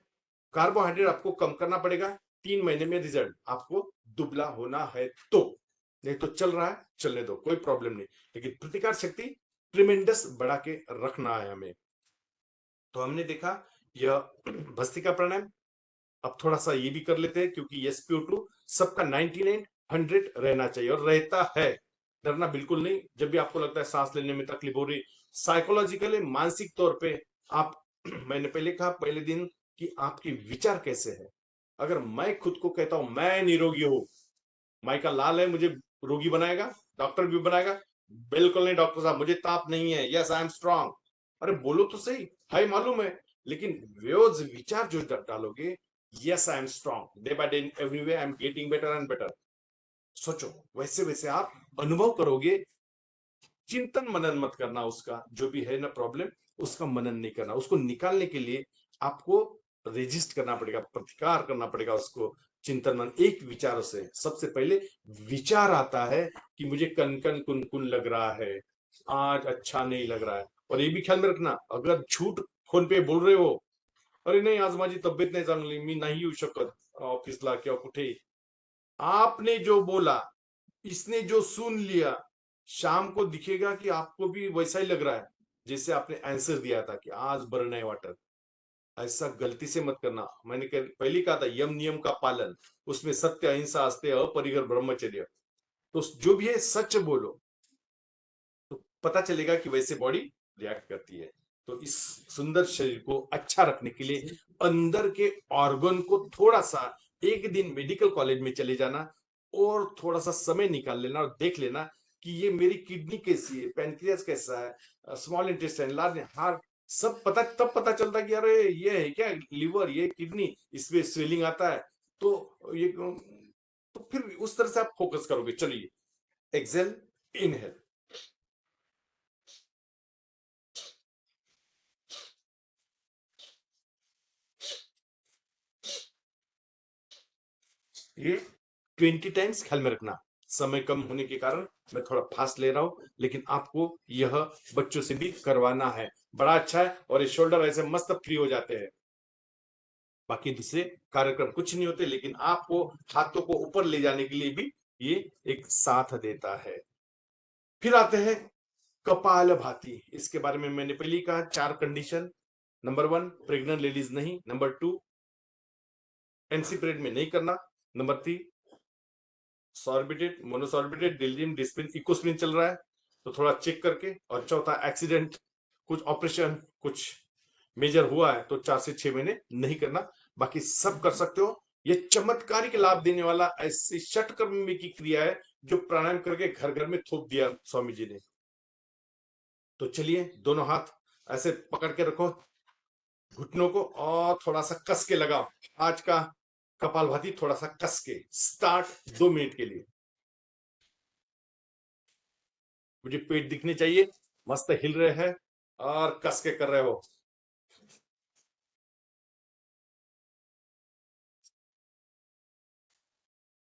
कार्बोहाइड्रेट आपको कम करना पड़ेगा। 3 महीने में रिजल्ट, आपको दुबला होना है तो, नहीं तो चल रहा है चलने दो, कोई प्रॉब्लम नहीं। लेकिन प्रतिकार शक्ति ट्रिमेंडस बढ़ा के रखना है हमें। तो हमने देखा यह भस्त्रिका प्राणायाम। अब थोड़ा सा ये भी कर लेते हैं, क्योंकि SpO2 सबका 99 100 रहना चाहिए, और रहता है। डरना बिल्कुल नहीं। जब भी आपको लगता है सांस लेने में तकलीफ हो रही, साइकोलॉजिकली, मानसिक तौर पे आप मैंने पहले कहा, पहले दिन कि आपके विचार कैसे है। अगर मैं खुद को कहता हूं मैं निरोगी हूं, माइका लाल है मुझे रोगी बनाएगा, डॉक्टर भी बनाएगा? बिल्कुल नहीं डॉक्टर साहब, मुझे ताप नहीं है, यस आई एम स्ट्रांग। अरे बोलो तो सही, हाय मालूम है, लेकिन व्योज विचार जो डालोगे, yes I am strong, day by day every way I am getting better and better, सोचो वैसे वैसे आप अनुभव करोगे। चिंतन मनन मत करना, उसका जो भी है ना प्रॉब्लम, उसका मनन नहीं करना, उसको निकालने के लिए आपको रेजिस्ट करना पड़ेगा, प्रतिकार करना पड़ेगा उसको। चिंतन मन एक विचारों से, सबसे पहले विचार आता है कि मुझे कनकन कुनकुन लग रहा है, आज अच्छा नहीं लग रहा है। और ये भी ख्याल में रखना, अगर झूठ फोन पे बोल रहे हो, अरे नाही आज माझी तब्येत नाही चांगली, मी नाही येऊ शकत ऑफिसला किंवा कुठे, आपने जो बोला, इसने जो सुन लिया, शाम को दिखेगा कि आपको भी वैसा ही लग रहा है जैसे आपने आंसर दिया था कि आज बरं नाही वाटत। ऐसा गलती से मत करना। मैंने पहले कहा था यम नियम का पालन, उसमें सत्य अहिंसा अस्ते अपरिग्रह ब्रह्मचर्य। तो जो भी है सच बोलो, तो पता चलेगा कि वैसे बॉडी रिएक्ट करती है। तो इस सुंदर शरीर को अच्छा रखने के लिए अंदर के ऑर्गन को थोड़ा सा, एक दिन मेडिकल कॉलेज में चले जाना और थोड़ा सा समय निकाल लेना और देख लेना कि ये मेरी किडनी कैसी है, पैनक्रियास कैसा है, स्मॉल इंटेस्टाइन, लार्ज हार्ट, सब पता, तब पता चलता कि अरे ये है क्या, लिवर, ये किडनी, इसमें स्वेलिंग आता है। तो ये तो फिर उस तरह से आप फोकस करोगे। चलिए, एक्सेल, इनहेल। ये 20 टाइम्स ख्याल में रखना। समय कम होने के कारण मैं थोड़ा फास्ट ले रहा हूं, लेकिन आपको यह बच्चों से भी करवाना है। बड़ा अच्छा है, और ये शोल्डर ऐसे मस्त फ्री हो जाते हैं। बाकी दूसरे कार्यक्रम कुछ नहीं होते, लेकिन आपको हाथों को ऊपर ले जाने के लिए भी ये एक साथ देता है। फिर आते हैं कपाल भाती। इसके बारे में मैंने पहले ही कहा, 4 कंडीशन। नंबर 1, प्रेग्नेंट लेडीज नहीं। नंबर 2, एनसी पीरियड में नहीं करना। नंबर 3, सॉर्बिटेड, मोनोसॉर्बिटेड, डिल्जिन, डिस्पिन, इकोस्पिन चल रहा है तो थोड़ा चेक करके। और चौथा, एक्सीडेंट, कुछ ऑपरेशन, कुछ मेजर हुआ है तो 4 से 6 महीने नहीं करना। बाकी सब कर सकते हो। ये चमत्कारिक लाभ देने वाला ऐसी षटकर्म की क्रिया है जो प्राणायाम करके घर घर में थोप दिया स्वामी जी ने। तो चलिए, दोनों हाथ ऐसे पकड़ के रखो घुटनों को और थोड़ा सा कस के लगाओ। आज का कपालभाति थोड़ा सा कस के स्टार्ट, 2 मिनट के लिए। मुझे पेट दिखने चाहिए, मस्त हिल रहे हैं और कस के कर रहे हो।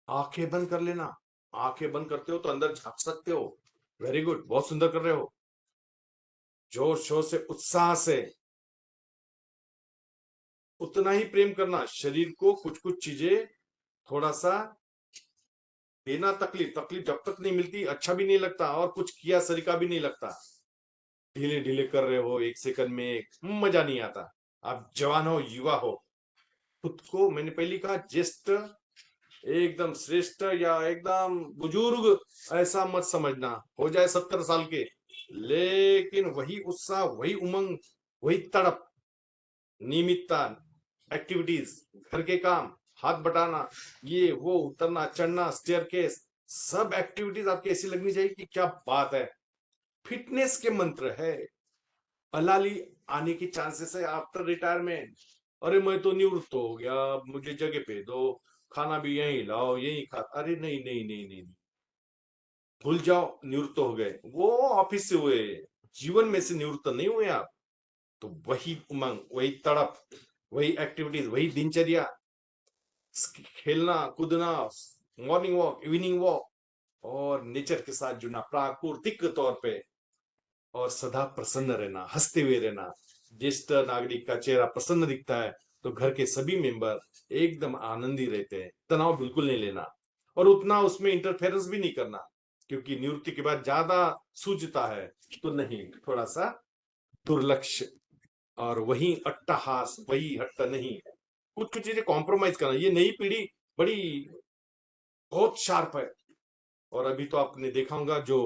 आंखें बंद कर लेना। आंखें बंद करते हो तो अंदर झांक सकते हो। वेरी गुड, बहुत सुंदर कर रहे हो। जोर शोर से, उत्साह से, उतना ही प्रेम करना शरीर को। कुछ कुछ चीजें थोड़ा सा देना, तकलीफ, तकलीफ जब तक नहीं मिलती अच्छा भी नहीं लगता, और कुछ किया सरीका भी नहीं लगता। ढीले ढीले कर रहे हो, 1 सेकंड में मजा नहीं आता। आप जवान हो, युवा हो, खुद को मैंने पहले कहा ज्येष्ठ, एकदम श्रेष्ठ या एकदम बुजुर्ग ऐसा मत समझना। हो जाए 70 साल के, लेकिन वही उत्साह, वही उमंग, वही तड़प, नियमितता, एक्टिविटीज, घर के काम, हाथ बटाना, ये वो, उतरना चढ़ना स्टेयरकेस, सब एक्टिविटीज आपकी ऐसी लगनी चाहिए कि क्या बात है। फिटनेस के मंत्र है। अलाली आने की चांसेस है आफ्टर रिटायरमेंट। अरे मैं तो निवृत्त हो गया, मुझे जगह पे दो, खाना भी यहीं लाओ, यहीं खा। अरे नहीं नहीं नहीं नहीं, भूल जाओ निवृत्त हो गए, वो ऑफिस से हुए, जीवन में से निवृत्त नहीं हुए आप। तो वही उमंग, वही तड़प, वही एक्टिविटीज, वही दिनचर्या, खेलना कूदना, मॉर्निंग वॉक, इवनिंग वॉक, और नेचर के साथ जुड़ना प्राकृतिक तौर पे, और सदा प्रसन्न रहना, हंसते हुए रहना। ज्येष्ठ नागरिक का चेहरा प्रसन्न दिखता है तो घर के सभी मेंबर एकदम आनंदी रहते हैं। तनाव बिल्कुल नहीं लेना, और उतना उसमें इंटरफेरेंस भी नहीं करना, क्योंकि निवृत्ति के बाद ज्यादा सूझता है। तो नहीं, थोड़ा सा दुर्लक्ष्य, और वही अट्टहास, वही हट्टा नहीं, कुछ कुछ चीजें कॉम्प्रोमाइज करना। ये नई पीढ़ी बड़ी बहुत शार्प है। और अभी तो आपने देखा होगा जो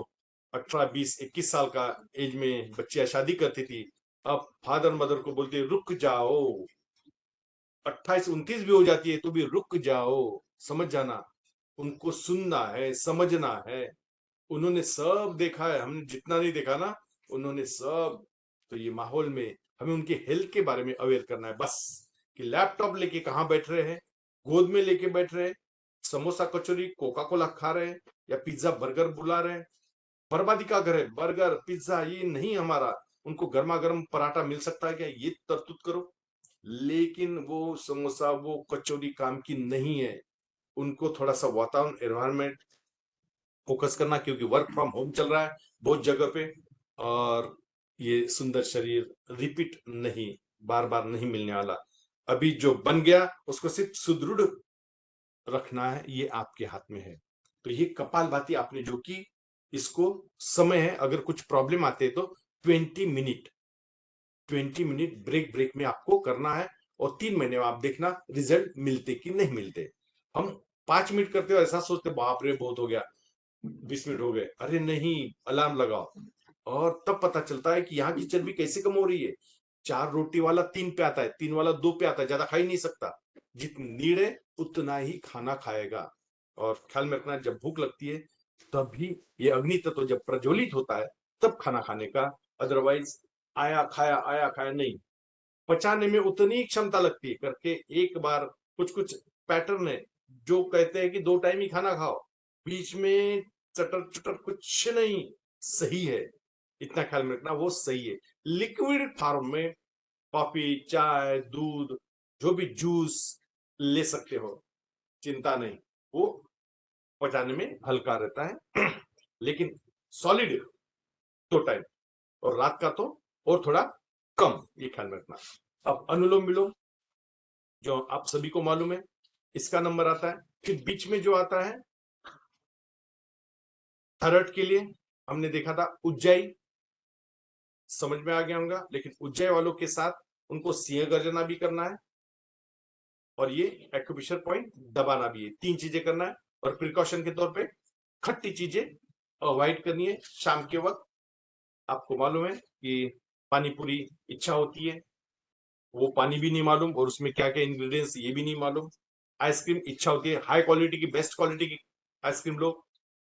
18, 20, 21 साल का एज में बच्चियां शादी करती थी, अब फादर मदर को बोलती रुक जाओ, 28-29 भी हो जाती है तो भी रुक जाओ, समझ जाना, उनको सुनना है, समझना है। उन्होंने सब देखा है, हमने जितना नहीं देखा ना, उन्होंने सब। तो ये माहौल में हमें उनके हेल्थ के बारे में अवेयर करना है बस, कि लैपटॉप लेके कहाँ बैठ रहे हैं, गोद में लेके बैठ रहे हैं, समोसा कचौरी कोका कोला खा रहे हैं, या पिज्जा बर्गर बुला रहे हैं। बर्बादी का घर है, बर्गर पिज्जा ये नहीं हमारा। उनको गर्मा गर्म पराठा मिल सकता है क्या, ये तरतूत करो। लेकिन वो समोसा वो कचौरी काम की नहीं है। उनको थोड़ा सा वातावरण एनवायरमेंट फोकस करना, क्योंकि वर्क फ्रॉम होम चल रहा है बहुत जगह पे। और ये सुंदर शरीर रिपीट नहीं, बार बार नहीं मिलने वाला। अभी जो बन गया उसको सिर्फ सुदृढ़ रखना है, ये आपके हाथ में है। तो ये कपालभाति आपने जो की, इसको समय है, अगर कुछ प्रॉब्लम आते हैं तो 20 मिनट 20 मिनट ब्रेक ब्रेक में आपको करना है। और 3 महीने में आप देखना रिजल्ट मिलते कि नहीं मिलते। हम 5 मिनट करते हो ऐसा सोचते बाप रे बहुत हो गया, 20 मिनट हो गए, अरे नहीं, अलार्म लगाओ। और तब पता चलता है कि यहाँ की चर्बी कैसे कम हो रही है। 4 रोटी वाला 3 पे आता है, 3 वाला 2 पे आता है, ज्यादा खा ही नहीं सकता। जितनी नीड है उतना ही खाना खाएगा। और ख्याल में रखना, जब भूख लगती है तभी ये अग्नि तत्व जब प्रज्वलित होता है तब खाना खाने का। अदरवाइज आया खाया नहीं। पचाने में उतनी क्षमता लगती है करके एक बार। कुछ कुछ पैटर्न है जो कहते हैं कि 2 टाइम ही खाना खाओ, बीच में चटर चटर कुछ नहीं सही है। इतना ख्याल में रखना, वो सही है। लिक्विड फॉर्म में कॉफी चाय दूध जो भी जूस ले सकते हो, चिंता नहीं, वो पचाने में हल्का रहता है। लेकिन सॉलिड 2 टाइम, और रात का तो और थोड़ा कम, ये ख्याल में रखना। अब अनुलोम विलोम जो आप सभी को मालूम है, इसका नंबर आता है। फिर बीच में जो आता है थायराइड के लिए, हमने देखा था उज्जाई, समझ में आ गया होगा। लेकिन उज्जै वालों के साथ उनको सिंह गर्जना भी करना है, और ये एक्यूप्रेशर पॉइंट दबाना भी है। 3 चीजें करना है। और प्रिकॉशन के तौर पे खट्टी चीजें अवॉइड करनी है शाम के वक्त। आपको मालूम है कि पानी पूरी इच्छा होती है, वो पानी भी नहीं मालूम और उसमें क्या क्या इंग्रेडिएंट्स ये भी नहीं मालूम। आइसक्रीम इच्छा होती है हाई क्वालिटी की, बेस्ट क्वालिटी की आइसक्रीम लो।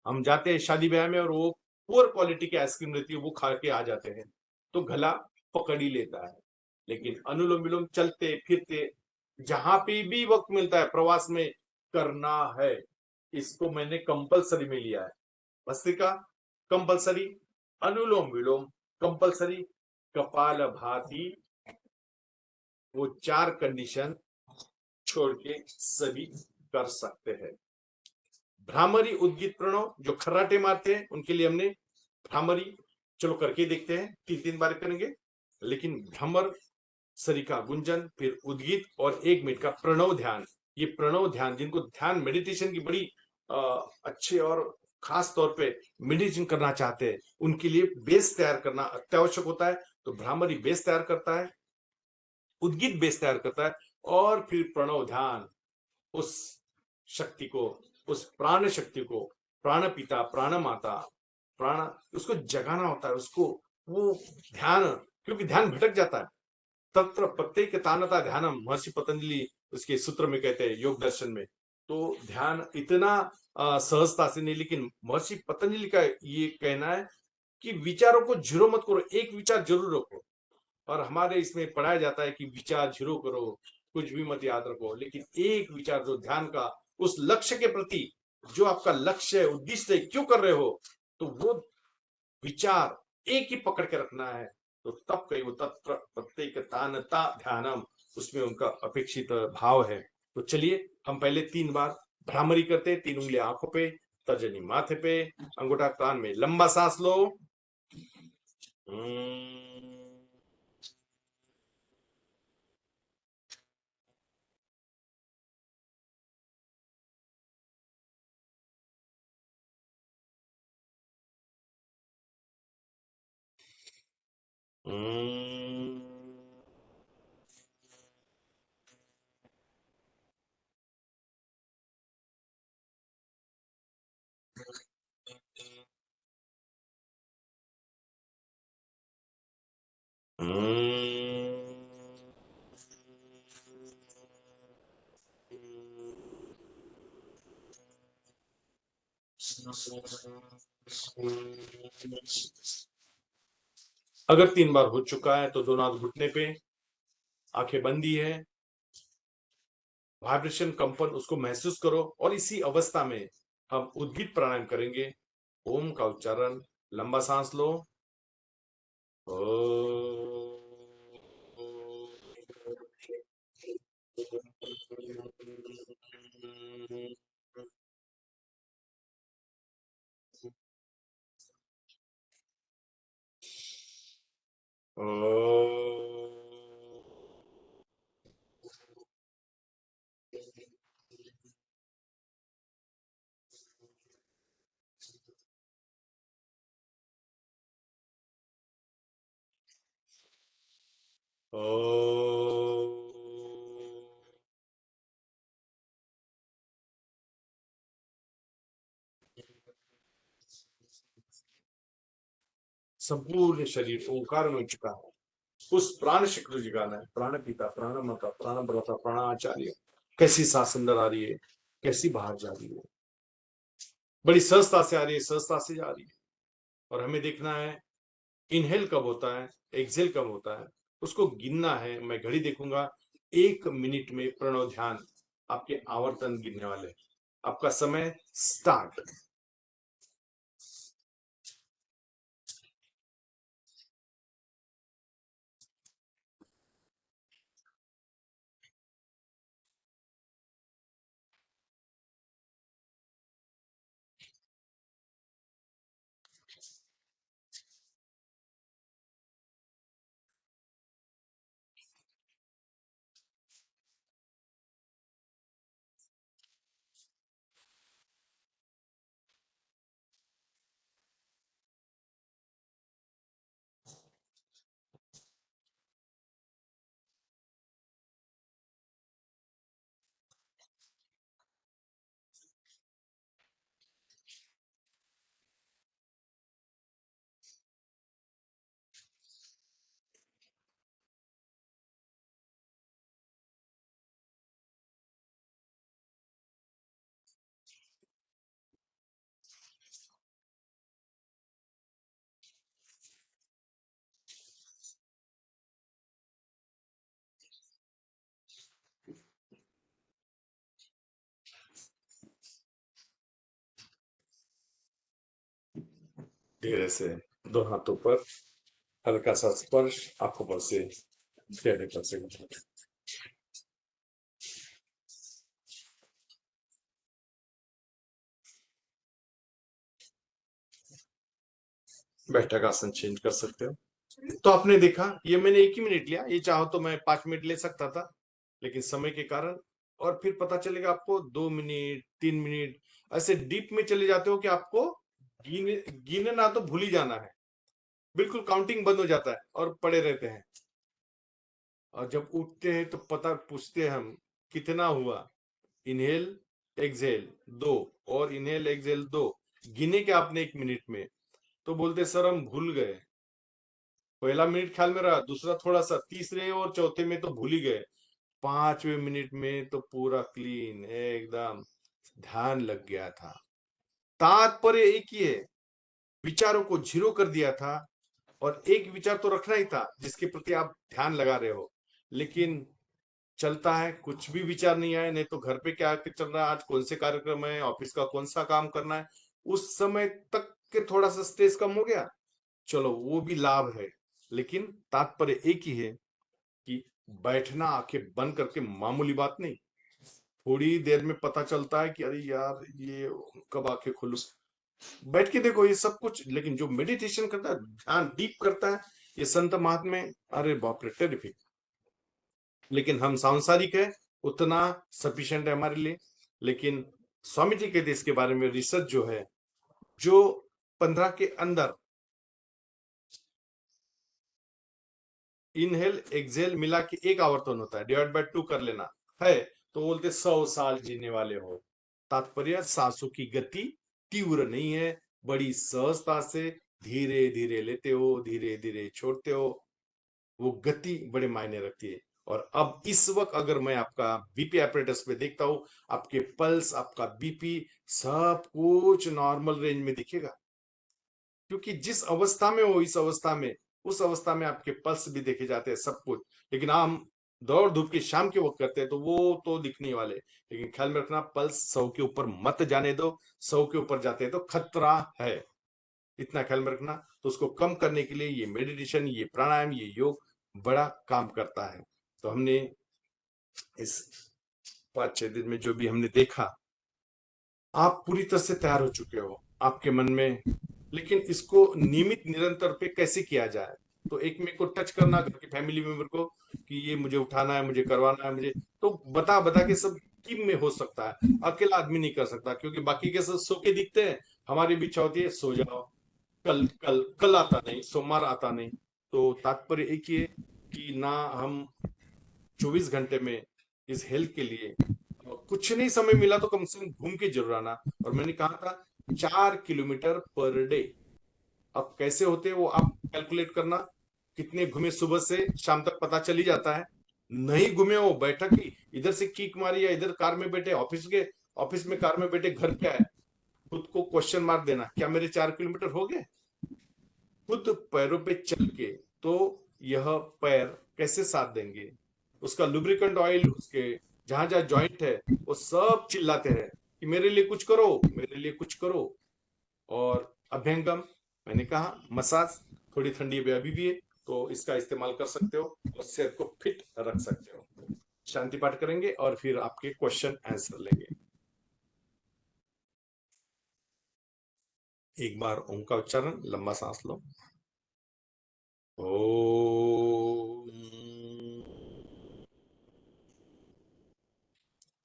हम जाते हैं शादी ब्याह में और वो पुअर क्वालिटी की आइसक्रीम रहती है, वो खा के आ जाते हैं, तो गला पकड़ ही लेता है। लेकिन अनुलोम विलोम चलते फिरते जहां पे भी वक्त मिलता है प्रवास में करना है। इसको मैंने कंपलसरी में लिया है। भस्त्रिका कंपलसरी, अनुलोम विलोम कंपलसरी, कपाल भाती वो 4 कंडीशन छोड़ के सभी कर सकते हैं। भ्रामरी उद्गीत प्रणव जो खर्राटे मारते हैं उनके लिए हमने भ्रामरी, चलो करके देखते हैं, 3 3 बार करेंगे। लेकिन भ्रमर सरिका गुंजन, फिर उद्गीत और 1 मिनट का प्रणव ध्यान। ये प्रणव ध्यान जिनको ध्यान मेडिटेशन की बड़ी अच्छे और खास तौर पे मेडिटेशन करना चाहते हैं उनके लिए बेस तैयार करना अत्यावश्यक होता है। तो भ्रामरी बेस तैयार करता है, उद्गीत बेस तैयार करता है, और फिर प्रणव ध्यान उस शक्ति को, उस प्राण शक्ति को, प्राण पिता प्राण माता प्राण, उसको जगाना होता है उसको। वो ध्यान, क्योंकि ध्यान भटक जाता है। तत्र प्रत्येक तानता ध्यानम, महर्षि पतंजलि उसके सूत्र में कहते हैं योग दर्शन में। तो ध्यान इतना सहजता से नहीं, लेकिन महर्षि पतंजलि का ये कहना है कि विचारों को जीरो मत करो, एक विचार जरूर रखो। और हमारे इसमें पढ़ाया जाता है कि विचार जीरो करो, कुछ भी मत याद रखो, लेकिन एक विचार जो ध्यान का, उस लक्ष्य के प्रति जो आपका लक्ष्य है उद्देश्य है, क्यों कर रहे हो, तो वो विचार एक ही पकड़ के रखना है। तो तब कहीं वो तत्र प्रत्येक तानता ध्यानम, उसमें उनका अपेक्षित भाव है। तो चलिए हम पहले 3 बार भ्रामरी करते हैं। 3 उंगलियां आंखों पे, तर्जनी माथे पे, अंगूठा कान में, लंबा सांस लो। अगर 3 बार हो चुका है तो दोनों हाथ घुटने पे, आंखें बंदी है, वाइब्रेशन कंपन उसको महसूस करो और इसी अवस्था में हम उद्गीत प्राणायाम करेंगे। ओम का उच्चारण, लंबा सांस लो। संपूर्ण शरीर ओंकार में चुका है। उस प्राण शक्ति जगाना है। प्राण पिता, प्राण माता, प्राण प्रदाता, प्राण आचार्य। कैसी सांस अंदर आ रही है, कैसी बाहर जा रही है, बड़ी सहजता से आ रही है, सहजता से जा रही है। और हमें देखना है इनहेल कब होता है, एक्सेल कब होता है, उसको गिनना है। मैं घड़ी देखूंगा, 1 मिनट में प्रणव ध्यान आपके आवर्तन गिनने वाले। आपका समय स्टार्ट। धीरे से दो हाथों पर हल्का सा स्पर्श, आंखों पर से टेढ़े कर सकते। बैठक आसन चेंज कर सकते हो। तो आपने देखा, ये मैंने 1 ही मिनट लिया, ये चाहो तो मैं 5 मिनट ले सकता था, लेकिन समय के कारण। और फिर पता चलेगा आपको 2 मिनट, 3 मिनट ऐसे डीप में चले जाते हो कि आपको गिनना तो भूल ही जाना है। बिल्कुल काउंटिंग बंद हो जाता है और पड़े रहते हैं। और जब उठते हैं तो पता पूछते हैं हम कितना हुआ। इनहेल एक्सहेल 2 और इनहेल एक्सहेल 2 गिने क्या आपने 1 मिनट में? तो बोलते सर हम भूल गए। पहला मिनट ख्याल में रहा, दूसरा थोड़ा सा, तीसरे और चौथे में तो भूल ही गए। 5वें मिनट में तो पूरा क्लीन एकदम ध्यान लग गया था। तात्पर्य एक ही है, विचारों को जीरो कर दिया था। और एक विचार तो रखना ही था जिसके प्रति आप ध्यान लगा रहे हो। लेकिन चलता है, कुछ भी विचार नहीं आए, नहीं तो घर पे क्या चल रहा है, आज कौन से कार्यक्रम है, ऑफिस का कौन सा काम करना है, उस समय तक के थोड़ा सा स्ट्रेस कम हो गया। चलो वो भी लाभ है, लेकिन तात्पर्य एक ही है कि बैठना आंखें बंद करके मामूली बात नहीं। थोड़ी देर में पता चलता है कि अरे यार ये कब आंखें खुलूं। बैठ के देखो ये सब कुछ। लेकिन जो मेडिटेशन करता है, ध्यान डीप करता है, ये संत महात्मा, अरे बाप रे टेरिफिक। लेकिन हम सांसारिक है, उतना सफिशिएंट है हमारे लिए। लेकिन स्वामी जी कहते इसके बारे में रिसर्च जो है, जो 15 के अंदर इनहेल एक्सहेल मिला के एक आवर्तन होता है, डिवाइड बाय 2 कर लेना है तो बोलते 100 साल जीने वाले हो। तात्पर्य सांसों की गति तीव्र नहीं है, बड़ी सहजता से धीरे धीरे लेते हो, धीरे धीरे छोड़ते हो। वो गति बड़े मायने रखती है। और अब इस वक्त अगर मैं आपका बीपी एपरेटस पे देखता हूं, आपके पल्स, आपका बीपी सब कुछ नॉर्मल रेंज में दिखेगा, क्योंकि जिस अवस्था में हो, इस अवस्था में, उस अवस्था में आपके पल्स भी देखे जाते हैं, सब कुछ। लेकिन हम दौड़ धूप के शाम के वक्त करते हैं तो वो तो दिखने वाले, लेकिन ख्याल में रखना, पल्स 100 के ऊपर मत जाने दो। 100 के ऊपर जाते हैं तो खतरा है, इतना ख्याल में रखना। तो उसको कम करने के लिए ये मेडिटेशन, ये प्राणायाम, ये योग बड़ा काम करता है। तो हमने इस 5-6 दिन में जो भी हमने देखा, आप पूरी तरह से तैयार हो चुके हो आपके मन में। लेकिन इसको नियमित निरंतर पे कैसे किया जाए, तो एक मेरे को टच करना घर के फैमिली मेंबर को कि ये मुझे उठाना है, मुझे करवाना है, मुझे तो बता बता के सब टीम में हो सकता है, अकेला आदमी नहीं कर सकता, क्योंकि बाकी के सब सो के दिखते हैं, हमारी भी इच्छा होती है सो जाओ, कल कल कल आता नहीं, सोमवार आता नहीं। तो तात्पर्य एक ही है कि ना हम 24 घंटे में इस हेल्थ के लिए कुछ नहीं समय मिला तो कम से कम घूम के जरूर आना। और मैंने कहा था 4 किलोमीटर पर डे। अब कैसे होते हैं वो आप कैलकुलेट करना, कितने घूमे सुबह से शाम तक पता चल ही जाता है। नहीं घूमे हो, बैठक ही इधर से किक मारी या इधर कार में बैठे ऑफिस में कार में बैठे, घर क्या है, खुद को क्वेश्चन मार्क देना, क्या मेरे 4 किलोमीटर हो गए? खुद पैरों पे चल के तो यह पैर कैसे साथ देंगे? उसका लुब्रिकेंट ऑयल, उसके जहां जहां जॉइंट है, वो सब चिल्लाते हैं कि मेरे लिए कुछ करो, मेरे लिए कुछ करो। और अभ्यंगम, मैंने कहा मसाज, थोड़ी ठंडी भी अभी भी है, तो इसका इस्तेमाल कर सकते हो और सेहत को फिट रख सकते हो। शांति पाठ करेंगे और फिर आपके क्वेश्चन आंसर लेंगे। एक बार ओम का उच्चारण, लंबा सांस लो। ओम।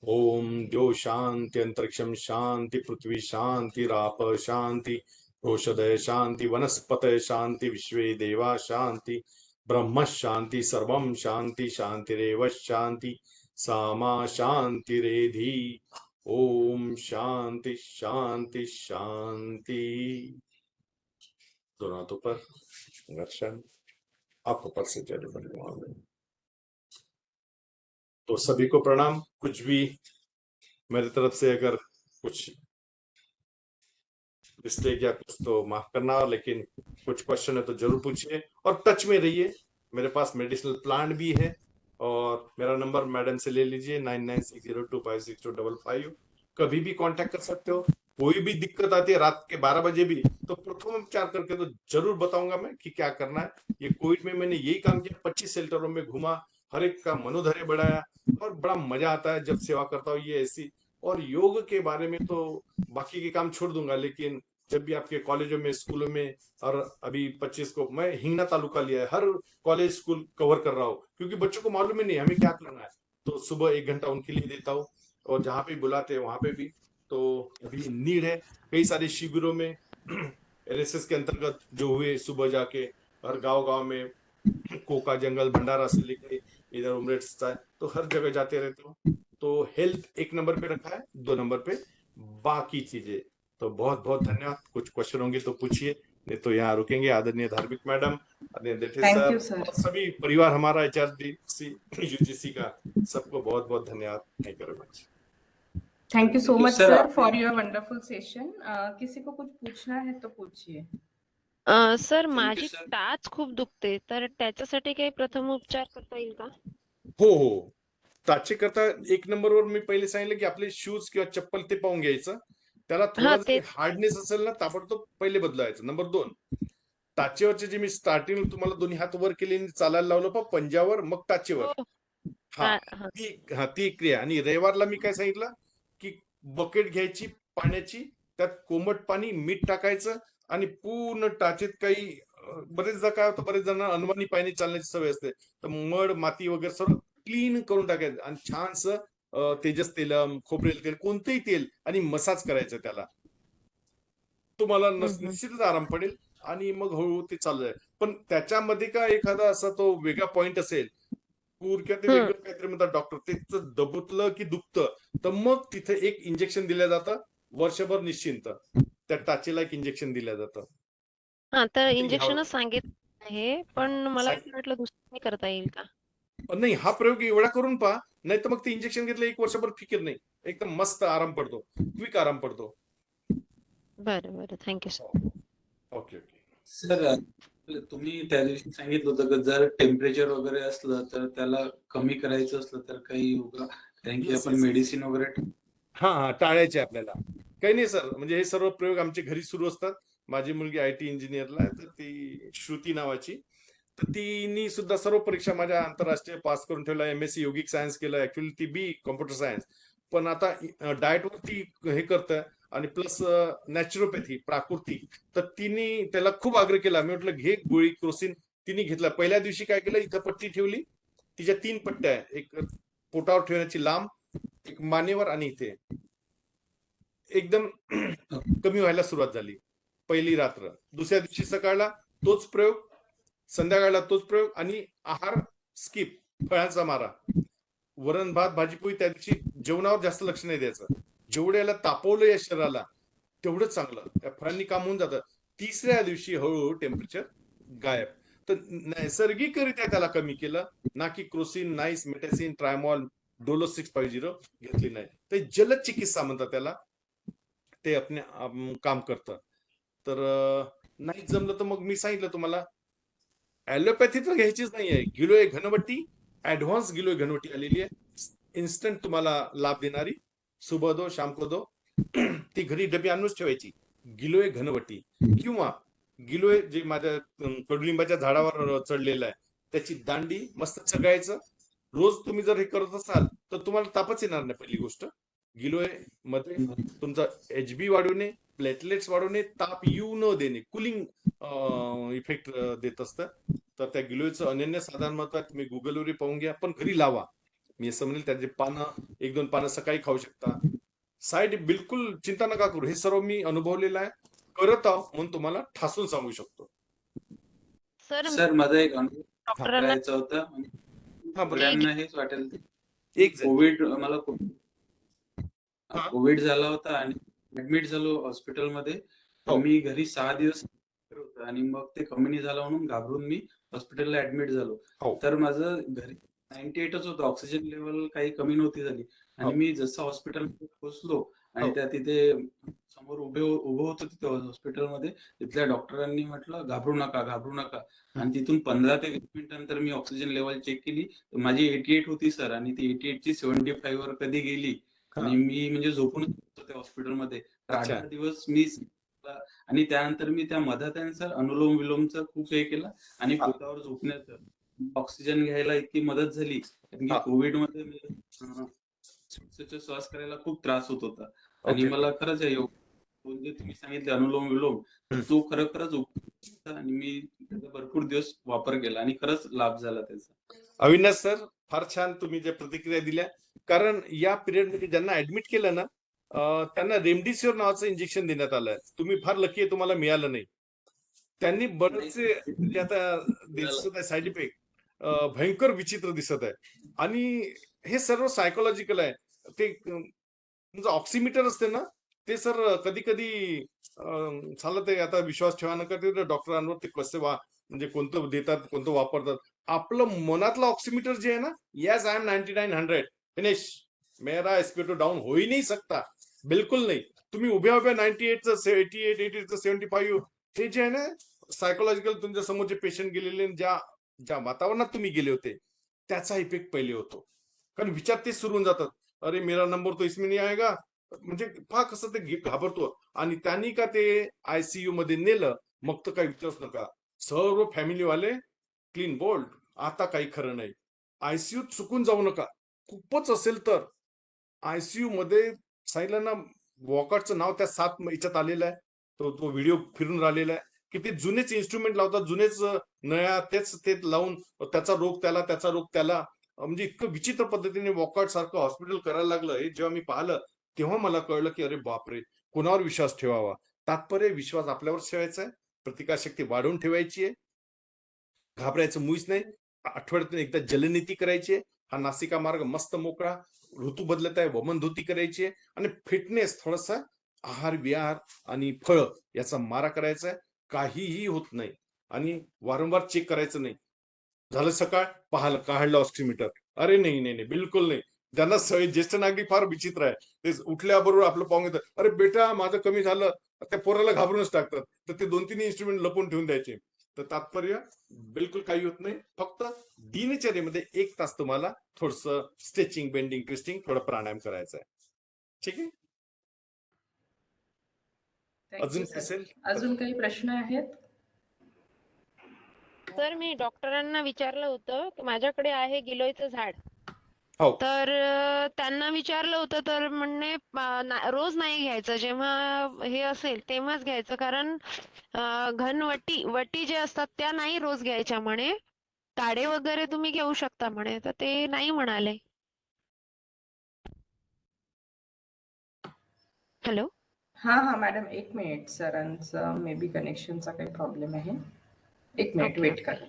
ओम द्यो शांति, अंतरिक्षम शांति, पृथ्वी शांति, राप शांति, औषधय शांति, वनस्पतय शांति, विश्वे देवा शांति, ब्रह्म शांति, सर्वम शांति, शांतिरेव शांति, सामा शांतिरेधि। ओम शांति शांति शांति। दोनों हाथों पर घर्षण, आप ऊपर से चले बने। तो सभी को प्रणाम। कुछ भी मेरी तरफ से अगर कुछ मिस्टेक या कुछ तो माफ करना, लेकिन कुछ क्वेश्चन है तो जरूर पूछिए और टच में रहिए। मेरे पास मेडिसिनल प्लांट भी है और मेरा नंबर मैडम से ले लीजिए 9960256255। कभी भी कांटेक्ट कर सकते हो। कोई भी दिक्कत आती है रात के 12 बजे भी, तो प्रथम उपचार करके तो जरूर बताऊंगा मैं कि क्या करना है। ये कोविड में मैंने यही काम किया, 25 सेल्टरों में घुमा, हर एक का मनोधैर्य बढ़ाया और बड़ा मजा आता है जब सेवा करता हूँ ये ऐसी। और योग के बारे में तो बाकी के काम छोड़ दूंगा, लेकिन जब भी आपके कॉलेजों में, स्कूलों में, और अभी 25 को मैं हिंगना तालुका लिया है, हर कॉलेज स्कूल कवर कर रहा हूँ, क्योंकि बच्चों को मालूम ही नहीं हमें क्या करना है। तो सुबह 1 घंटा उनके लिए देता हूँ और जहां पे बुलाते हैं वहां पे भी। तो अभी नीड है कई सारे शिविरों में एनएसएस के अंतर्गत जो हुए, सुबह जाके हर गांव गांव में, कोका जंगल भंडारा से लेके इधर उमरेठ तक, तो हर जगह जाते रहते हो। तो हेल्थ 1 नंबर पे रखा है, 2 नंबर पे बाकी चीजें। तो बहुत बहुत धन्यवाद। कुछ क्वेश्चन होंगे तो पूछिए, नहीं तो यहाँ रुकेंगे। आदरणीय धार्मिक मैडम, आदरणीय Dethe Thank sir you, sir. और सभी परिवार हमारा HRDC यूजीसी का, सबको बहुत बहुत धन्यवाद। Thank you very much. Thank you so Thank you, much, sir. sir, for your wonderful session. किसी को कुछ पूछना है तो पूछिए. सर you, माझी sir. टाच खूप दुखते, तर त्याच्यासाठी काही प्रथम उपचार करता येईल का? हो हो, टाचे करता 1 नंबरवर मी पहिले सांगितलं की आपले शूज किंवा चप्पल ते पाहून घ्यायचं. त्याला थोडा हा जरी तेच. हार्डनेस असेल ना, ताबडतोब पहिले बदलायचं. नंबर 2, टाचेवरचे जे मी स्टार्टिंग तुम्हाला दोन्ही हात वर केले आणि चालायला लावलं पहा पंजावर, मग टाचेवर. हो. हा, हा. ती एक क्रिया. आणि रविवारला मी काय सांगितलं की बकेट घ्यायची पाण्याची, त्यात कोमट पाणी, मीठ टाकायचं आणि पूर्ण टाचेत काही बरेचदा काय होतं, बरेच जण अनवाणी पाणी चालण्याची सवय असते, तर मड माती वगैरे सर्व क्लीन करून टाकायचं आणि छानस तेजस तेलम, खोबरेल तेल, कोणतेही तेल, आणि मसाज करायचं त्याला. तुम्हाला निश्चितच आराम पडेल आणि मग हळूहळू ते चालू जाईल. पण त्याच्यामध्ये का एखादा असा तो वेगळा पॉइंट असेल, किंवा ते वेगळं काहीतरी म्हणतात डॉक्टर, ते दबुतलं की दुखतं, तर मग तिथे एक इंजेक्शन दिलं जातं, वर्षभर निश्चिंत त्या टाचेला एक इंजेक्शन दिलं जातं. हा, तर ते घ्यावं इंजेक्शनच सांगितलं आहे, पण मला लागतं. असं वाटलं दुसरं काही करता येईल का? नाही, हा प्रयोग एवढा करून पहा, नाही तर मग ते इंजेक्शन घेतलं 1 वर्षभर फिकीर नाही. एकदम मस्त आराम पडतो, क्विक आराम पडतो. बरं बरं, थँक्यू सर. हो. Okay okay. सर तुम्ही त्या दिवशी सांगितलं होतं की जर टेम्परेचर वगैरे असलं तर त्याला कमी करायचं असलं तर काही योगा, कारण की Yes, आपण yes, yes. मेडिसिन वगैरे हा टाळायचे आपल्याला. काही नाही सर, म्हणजे हे सर्व प्रयोग आमच्या घरी सुरू असतात. माझी मुलगी IT इंजिनियरला आहे, तर ती श्रुती नावाची. तर तिने सुद्धा सर्व परीक्षा माझ्या आंतरराष्ट्रीय पास करून ठेवला. MSc योगिक सायन्स केलं. ऍक्च्युअली ती बी कॉम्प्युटर सायन्स. पण आता डाएटवरती हे करतं आणि प्लस नॅचरोपॅथी प्राकृतिक. तर तिने त्याला खूप आग्रह केला. मी म्हटलं घे गोळी क्रोसिन. तिने घेतला. पहिल्या दिवशी काय केलं, इथं पट्टी ठेवली. तिच्या 3 पट्ट्या आहे. एक पोटावर ठेवण्याची लांब, एक मानेवर आणि इथे. एकदम कमी व्हायला सुरुवात झाली. पहिली रात्र. दुसऱ्या दिवशी सकाळला तोच प्रयोग, संध्याकाळला तोच प्रयोग आणि आहार स्किप, फळांचा मारा. वरण भात भाजी पोळी त्या दिवशी जेवणावर जास्त लक्ष नाही द्यायचं. जेवढं याला तापवलं या शरीराला तेवढंच चांगलं. त्या फळांनी काम होऊन जातं. तिसऱ्या दिवशी हळूहळू टेम्परेचर गायब. तर नैसर्गिकरित्या त्याला कमी केलं, ना की क्रोसिन, नाईस, मेटॅसिन, ट्रायमॉल, डोलो 650 घेतली नाही. ते जलद चिकित्सा म्हणतात त्याला. ते काम करतं. तर नाही जमलं तर मग मी सांगितलं तुम्हाला, ॲलोपॅथी तर घ्यायचीच नाहीये. गिलोय घनवटी, ऍडव्हान्स गिलोय घनवटी आलेली आहे. इन्स्टंट तुम्हाला लाभ देणारी. सुबह दो, शाम को दो. ती घरी डबी आणूनच ठेवायची. गिलोय घनवटी किंवा गिलोय जे माझ्या कडुलिंबाच्या झाडावर चढलेलं आहे, त्याची दांडी मस्त चगायचं. रोज तुम्ही जर हे करत असाल तर तुम्हाला तापच येणार नाही. पहिली गोष्ट, गिलोय मध्ये तुमचा HB वाढवणे, प्लेटलेट्स वाढवणे, ताप येऊ न देणे, कुलिंग इफेक्ट देत असतं. तर त्या गिलोयचं अनन्य साधारण महत्व आहे. तुम्ही गुगलवर पाहून घ्या, पण घरी लावा. मी असं म्हणेल, त्याचे पानं 1-2 पानं सकाळी खाऊ शकता. साईड बिलकुल चिंता नका करू. हे सर्व मी अनुभवलेलं आहे, करत आहो, म्हणून तुम्हाला ठासून सांगू शकतो. सर माझा एक अनुभव डॉक्टरांना करायचा होता. हा बरं. सगळ्यांना हेच वाटेल. एक जण मला हा. कोविड झाला होता आणि ऍडमिट झालो हॉस्पिटलमध्ये. हो. मी घरी 6 दिवस होतो आणि मग ते कमी नाही झालं म्हणून घाबरून मी हॉस्पिटलला ऍडमिट झालो. हो. तर माझं घरी 98च होतं, ऑक्सिजन लेवल काही कमी नव्हती झाली. आणि हो. मी जसं हॉस्पिटलमध्ये पोहोचलो आणि हो. त्या तिथे समोर उभं होतं तिथे हॉस्पिटलमध्ये, तिथल्या डॉक्टरांनी म्हटलं घाबरू नका, घाबरू नका. आणि तिथून 15 ते 20 मिनिटांनंतर मी ऑक्सिजन लेवल चेक केली, तर माझी 88 होती सर, आणि ती 88 ची 75 वर कधी गेली. हा. आणि मी म्हणजे झोपून होतो त्या हॉस्पिटलमध्ये. तर अच्छा. 18 दिवस मी आणि त्यानंतर मी त्या मधात्यांचा अनुलोम विलोमचा खूप हे केला आणि हा. पोटावर झोपण्याचं, ऑक्सिजन घ्यायला इतकी मदत झाली. कारण की हा. कोविड मध्ये श्वास करायला खूप त्रास होत होता. आणि ओके. मला खरंच आहे जे तुम्ही सांगितले अनुलोम विलोम, तर तो खरंच उपयुक्त होता आणि मी त्याचा भरपूर दिवस वापर केला आणि खरंच लाभ झाला त्याचा. अविनाश सर, फार छान तुम्ही ज्या प्रतिक्रिया दिल्या. कारण या पिरियडमध्ये ज्यांना ऍडमिट केलं ना, त्यांना रेमडेसिवीर नावाचं इंजेक्शन देण्यात आलंय. तुम्ही फार लकी आहे, तुम्हाला मिळालं नाही. त्यांनी बरेचसे जे आता दिसत आहे साईड इफेक्ट, भयंकर विचित्र दिसत आहे. आणि हे सर्व सायकोलॉजिकल आहे. ते तुमचं ऑक्सिमीटर असते ना, ते सर कधी कधी झालं ते आता विश्वास ठेवा नका ते डॉक्टरांवर, ते कसे म्हणजे कोणतं देतात, कोणतं वापरतात. आपलं मनातलं ऑक्सिमीटर जे आहे ना, येस आय एम 99-100 फिनिश, मेरा एस्पिटो डाऊन हो ही नाही सकता. बिलकुल नाही. तुम्ही उभ्या उभ्या 98चं 88, 88चं 75, हे जे आहे ना सायकोलॉजिकल, तुमच्या समोर जे पेशंट गेलेले, ज्या ज्या वातावरणात तुम्ही गेले होते, त्याचा इफेक्ट पहिले होतो. कारण विचार तेच सुरू होऊन जातात, अरे मेरा नंबर तो इसमें नहीं आएगा. म्हणजे पहा कसं ते घाबरतो. आणि त्यांनी का ते ICU मध्ये नेलं, मग तर काही विचारच नका. सर्व फॅमिलीवाले क्लीन बोल्ड, आता काही खरं नाही. ICU चुकून जाऊ नका. खूपच असेल तर ICU मध्ये सांगितलं ना, वॉकआउटचं नाव त्या 7 याच्यात आलेलं आहे. तो व्हिडिओ फिरून राहिलेला आहे की ते जुनेच इन्स्ट्रुमेंट लावतात, जुनेच नया तेच ते लावून, त्याचा रोग त्याला, त्याचा रोग त्याला. म्हणजे इतकं विचित्र पद्धतीने वॉकआउट सारखं हॉस्पिटल करायला लागलं. हे जेव्हा मी पाहिलं, तेव्हा मला कळलं की अरे बापरे, कोणावर विश्वास ठेवावा. तात्पर्य विश्वास आपल्यावर ठेवायचा आहे, प्रतिकारशक्ती वाढवून ठेवायची आहे, घाबरायचं मुळीच नाही. आठवड्यातून एकदा जलनीती करायची आहे. हा नासिका मार्ग मस्त मोकळा. ऋतू बदलत आहे, वमन धोती करायची आहे. आणि फिटनेस थोडासा आहार विहार आणि फळ याचा मारा करायचा आहे. काहीही होत नाही. आणि वारंवार चेक करायचं नाही. झालं सकाळ, काढलं ऑक्सिमीटर. अरे नाही नाही नाही, बिलकुल नाही. ज्यांना सवय, ज्येष्ठ नागरिक फार विचित्र आहे. ते उठल्याबरोबर आपलं पाहून घेतात, अरे बेटा माझं कमी झालं. त्या पोराला घाबरूनच टाकतात. तर ते 2-3 इन्स्ट्रुमेंट लपवून ठेवून द्यायचे. तर तात्पर्य बिलकुल काही होत नाही. फक्त दिनचर्येमध्ये 1 तास तुम्हाला थोडस स्ट्रेचिंग, बेंडिंग, ट्विस्टिंग, थोडं प्राणायाम करायचं आहे. ठीक आहे. Thank अजून you, काय sir. असेल? अजून काही प्रश्न आहेत? तर मी डॉक्टरांना विचारलं होतं की माझ्याकडे आहे गिलोयचं झाड. हो. तर त्यांना विचारलं होतं तर म्हणणे रोज नाही घ्यायचं, जेव्हा हे असेल तेव्हाच घ्यायचं, कारण वटी जे असतात त्या नाही रोज घ्यायच्या म्हणे. काढे वगैरे तुम्ही घेऊ शकता म्हणे, तर ते नाही म्हणाले. हॅलो. हा मॅडम, 1 मिनिट. सरांचं मे बी कनेक्शनचा काही प्रॉब्लेम आहे. 1 मिनिट ओके. वेट करा.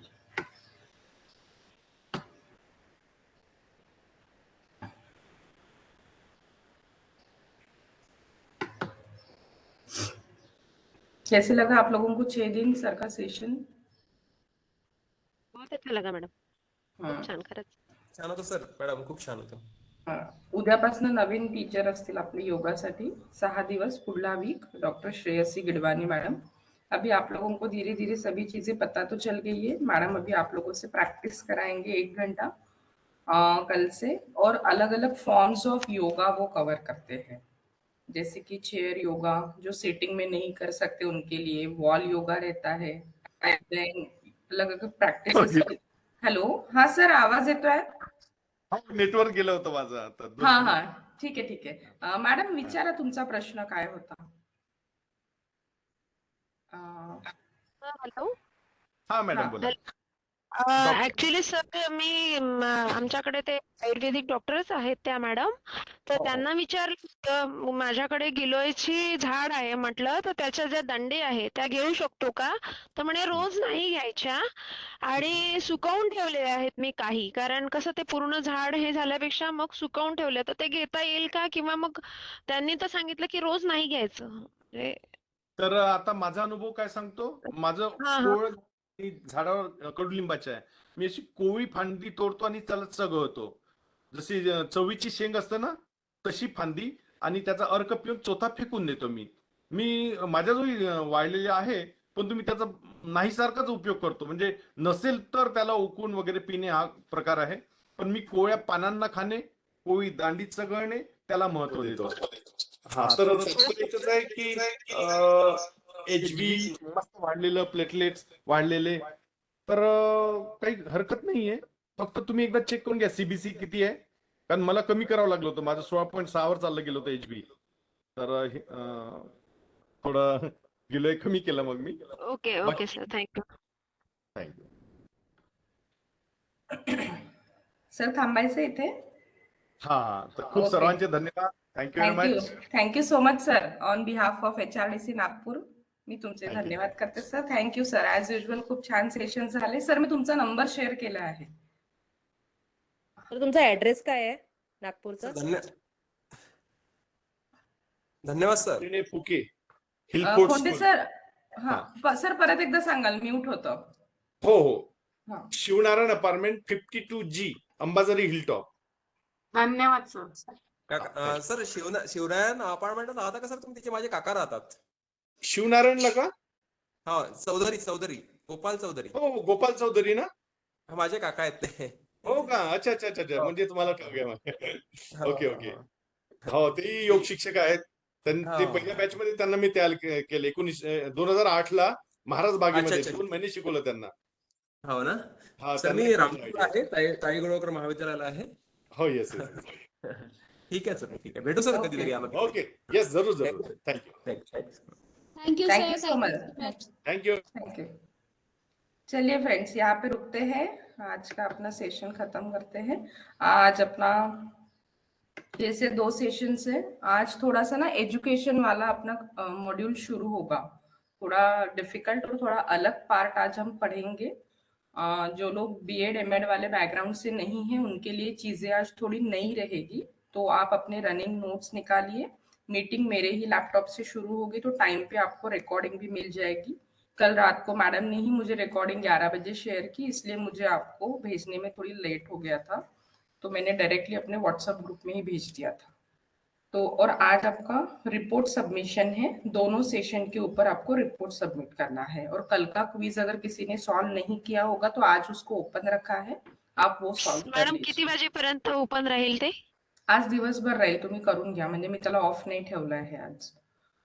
कैसे लगा आप लोगों को 6 दिन सर का सेशन? बहुत अच्छा लगा मॅडम. खूप छान, खरंच. छान होतं सर. मॅडम खूप छान होतं. उद्यापासून नवीन टीचर असतील आपले योगासाठी 6 दिवस, पुढला week doctor Shreyasi Gidwani madam. अभी आप लोगों को धीरे धीरे सभी चीजें पता तो चल गई है मैडम. अभी आप लोगों से प्रैक्टिस कराएंगे 1 घंटा कल से, और अलग अलग फॉर्म्स ऑफ योगा वो कवर करते हैं, जैसे कि चेयर योगा जो सीटिंग में नहीं कर सकते उनके लिए, वॉल योगा रहता है, देन अलग अलग प्रैक्टिसेस. हेलो, हाँ सर, आवाज येतो आहे? नेटवर्क गेलं होतं माझं आता. हा ठीक आहे. मॅडम विचारा, तुमचा प्रश्न काय होता? हॅलो. हा मॅडम बोला. ऍक्च्युली सर मी आमच्याकडे ते आयुर्वेदिक डॉक्टरच आहेत त्या मॅडम. तर त्यांना विचारलं, माझ्याकडे गिलोयची झाड आहे म्हटलं, तर त्याच्या ज्या दांडे आहे त्या घेऊ शकतो का? तर म्हणे रोज नाही घ्यायच्या, आणि सुकवून ठेवले आहेत मी काही, कारण कसं ते पूर्ण झाड हे झाल्यापेक्षा मग सुकवून ठेवले, तर ते घेता येईल का? किंवा मग त्यांनी तर सांगितलं की रोज नाही घ्यायचं. तर आता माझा अनुभव काय सांगतो. माझं हा. कोळ झाडावर कडुलिंबाच्या आहे. मी अशी कोवळी फांदी तोडतो आणि त्याला चघळतो. जशी चवीची शेंग असते ना, तशी फांदी, आणि त्याचा अर्क पिऊन चोथा फेकून देतो मी. माझ्याजवळ वाळलेले आहे, पण तुम्ही त्याचा नाही सारखाच उपयोग करतो. म्हणजे नसेल तर त्याला उकळून वगैरे पिणे हा प्रकार आहे. पण मी कोवळ्या पानांना खाणे, कोवळी दांडी चघळणे, त्याला महत्व देतो. हा, तर एकच आहे की HB मस्त वाढलेलं, प्लेटलेट्स वाढलेले, तर काही हरकत नाहीये. फक्त तुम्ही एकदा चेक करून घ्या CBC किती आहे, कारण मला कमी करावं लागलं होतं. माझं 16.6 वर चाललं गेलं होतं HB. तर थोडं गिलोय कमी केलं मग मी. Okay sir, thank you. Thank you. Sir थांबायचं इथे? हा, तर खूप सर्वांचे धन्यवाद. Thank you very much. Thank you so much sir. On behalf of HRDC Nagpur मी तुमचे Thank you. धन्यवाद करते सर. Thank you sir. ऍज युजल खूप छान सेशन झाले सर. मी तुमचा नंबर शेअर केला आहे. तर तुमचा ऍड्रेस काय आहे नागपूरचा? धन्यवाद सर. फुके हिलकोट कोणते स्कूल. सर? सर परत एकदा सांगाल, म्यूट होतं. हो. Shivnarayan apartment 52G, Ambazari hilltop. धन्यवाद सर. सर शिवनारायण अपार्टमेंट राहता का सर तुम्ही? तिचे माझे काका राहतात. शिवनारायणला का? हा, चौधरी गोपाल चौधरी. हो, गोपाल चौधरी ना? माझे काका आहेत ते. हो का? अच्छा. म्हणजे तुम्हाला ओके. हो, ते योग शिक्षक आहेत. ते पहिल्या बॅच मध्ये त्यांना मी तयार केले. 2008 ला महाराज बागेमध्ये 2 महिने शिकवलं त्यांना. हो ना. हा, सर मी रामपूर आहे, ताईगोळकर महाविद्यालयाला आहे. हो, येस. ठीक आहे सर, ठीक आहे. भेटू सर कधीतरी आम्हाला. ओके, येस, जरूर. Thank you. Thank you so much. Thank you. चलिए फ्रेंड्स, यहाँ पे रुकते हैं. आज का अपना सेशन खत्म करते हैं. आज अपना जैसे 2 सेशंस है. आज थोड़ा सा ना एजुकेशन वाला अपना मॉड्यूल शुरू होगा. थोड़ा डिफिकल्ट और थोड़ा अलग पार्ट आज हम पढ़ेंगे. जो लोग BEd MAd वाले बैकग्राउंड से नहीं है उनके लिए चीजें आज थोड़ी नई रहेगी. तो आप अपने रनिंग नोट्स निकालिए. मीटिंग मेरे ही लैपटॉप से शुरू होगी, तो टाइम पे आपको रिकॉर्डिंग भी मिल जाएगी. कल रात को मैडम ने ही मुझे रिकॉर्डिंग 11 बजे शेयर की, इसलिए मुझे आपको भेजने में थोड़ी लेट हो गया था, तो मैंने डायरेक्टली अपने व्हाट्सएप ग्रुप में ही भेज दिया था। तो और आज आपका रिपोर्ट सबमिशन है, दोनों सेशन के ऊपर आपको रिपोर्ट सबमिट करना है। और कल का क्विज अगर किसी ने सॉल्व नहीं किया होगा तो आज उसको ओपन रखा है, आप वो सॉल्व कर मॅडम किती लीजिए। वाजेपर्यंत ओपन राहील ते? आज दिवसभर राहील, तुम्ही करून घ्या, म्हणजे मी त्याला ऑफ नाही ठेवलं आहे आज.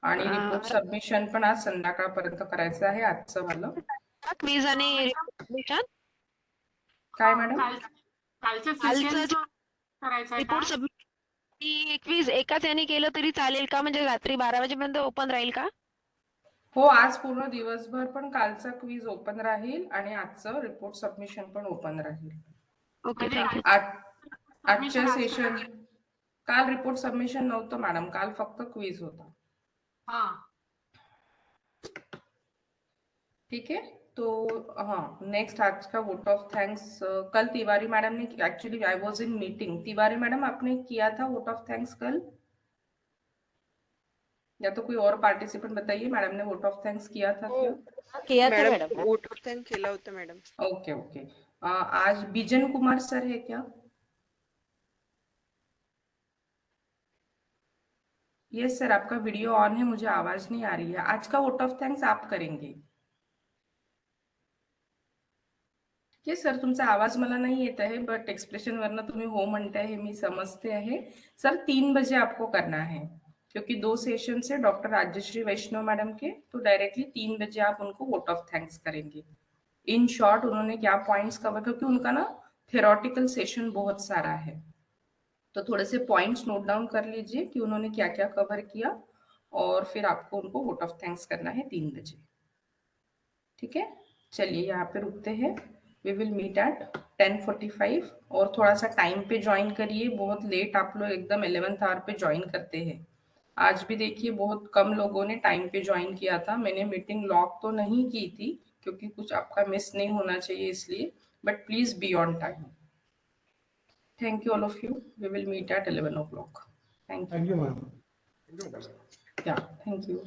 आणि रिपोर्ट सबमिशन पण आज संध्याकाळपर्यंत करायचं आहे आजचं मला. क्विज आणि सबमिशन काय मॅडम? कालचं कालचं सेशन करायचं आहे का? रिपोर्ट सबमिट क्विज एकाच याने केलं तरी चालेल का? म्हणजे रात्री 12 वाजेपर्यंत ओपन राहील का? हो, आज पूर्ण दिवसभर पण कालचा क्विज ओपन राहील आणि आजचं रिपोर्ट सबमिशन पण ओपन राहील. ओके, म्हणजे थँक्यू. आजच्या सेशन काल रिपोर्ट सबमिशन नव्हतं मॅडम, काल फक्त क्विज होता. हा, ठीक है, तो हाँ नेक्स्ट आज का वोट ऑफ थैंक्स कल तिवारी मैडम ने, actually I was in meeting, Tiwari madam आपने किया था वोट ऑफ थैंक्स कल, या तो कोई और पार्टिसिपेंट बताइए, मैडम ने वोट ऑफ थैंक्स किया था क्या? किया था madam madam. Vote of thank केला होता मॅडम. Okay okay. आज बिजन कुमार सर है क्या? यस सर, आपका वीडियो ऑन है, मुझे आवाज नहीं आ रही है. आज का वोट ऑफ थैंक्स आप करेंगे. येस सर, तुमचा आवाज मला नाही येत आहे, बट एक्सप्रेशन वरनं तुम्ही हो म्हणताय हे मी समजते आहे. सर 3 बजे आपको करना है, क्योंकि 2 सेशन से डॉक्टर राजश्री वैष्णव मैडम के, तो डायरेक्टली 3 बजे आप उनको वोट ऑफ थैंक्स करेंगे. इन शॉर्ट उन्होंने क्या पॉइंट्स कवर, क्योंकि उनका ना थेरोटिकल सेशन बहुत सारा है, तो थोड़े से पॉइंट्स नोट डाउन कर लीजिए कि उन्होंने क्या क्या कवर किया, और फिर आपको उनको वोट ऑफ थैंक्स करना है 3 बजे. ठीक है, चलिए यहाँ पे रुकते हैं. वी विल मीट एट 10:45, और थोड़ा सा टाइम पे ज्वाइन करिए, बहुत लेट आप लोग एकदम 11th आवर पे ज्वाइन करते हैं. आज भी देखिए बहुत कम लोगों ने टाइम पे ज्वाइन किया था. मैंने मीटिंग लॉक तो नहीं की थी क्योंकि कुछ आपका मिस नहीं होना चाहिए इसलिए, but please be on time. Thank you all of you. We will meet at 11 o'clock. Thank you. Thank you ma'am. Yeah, thank you.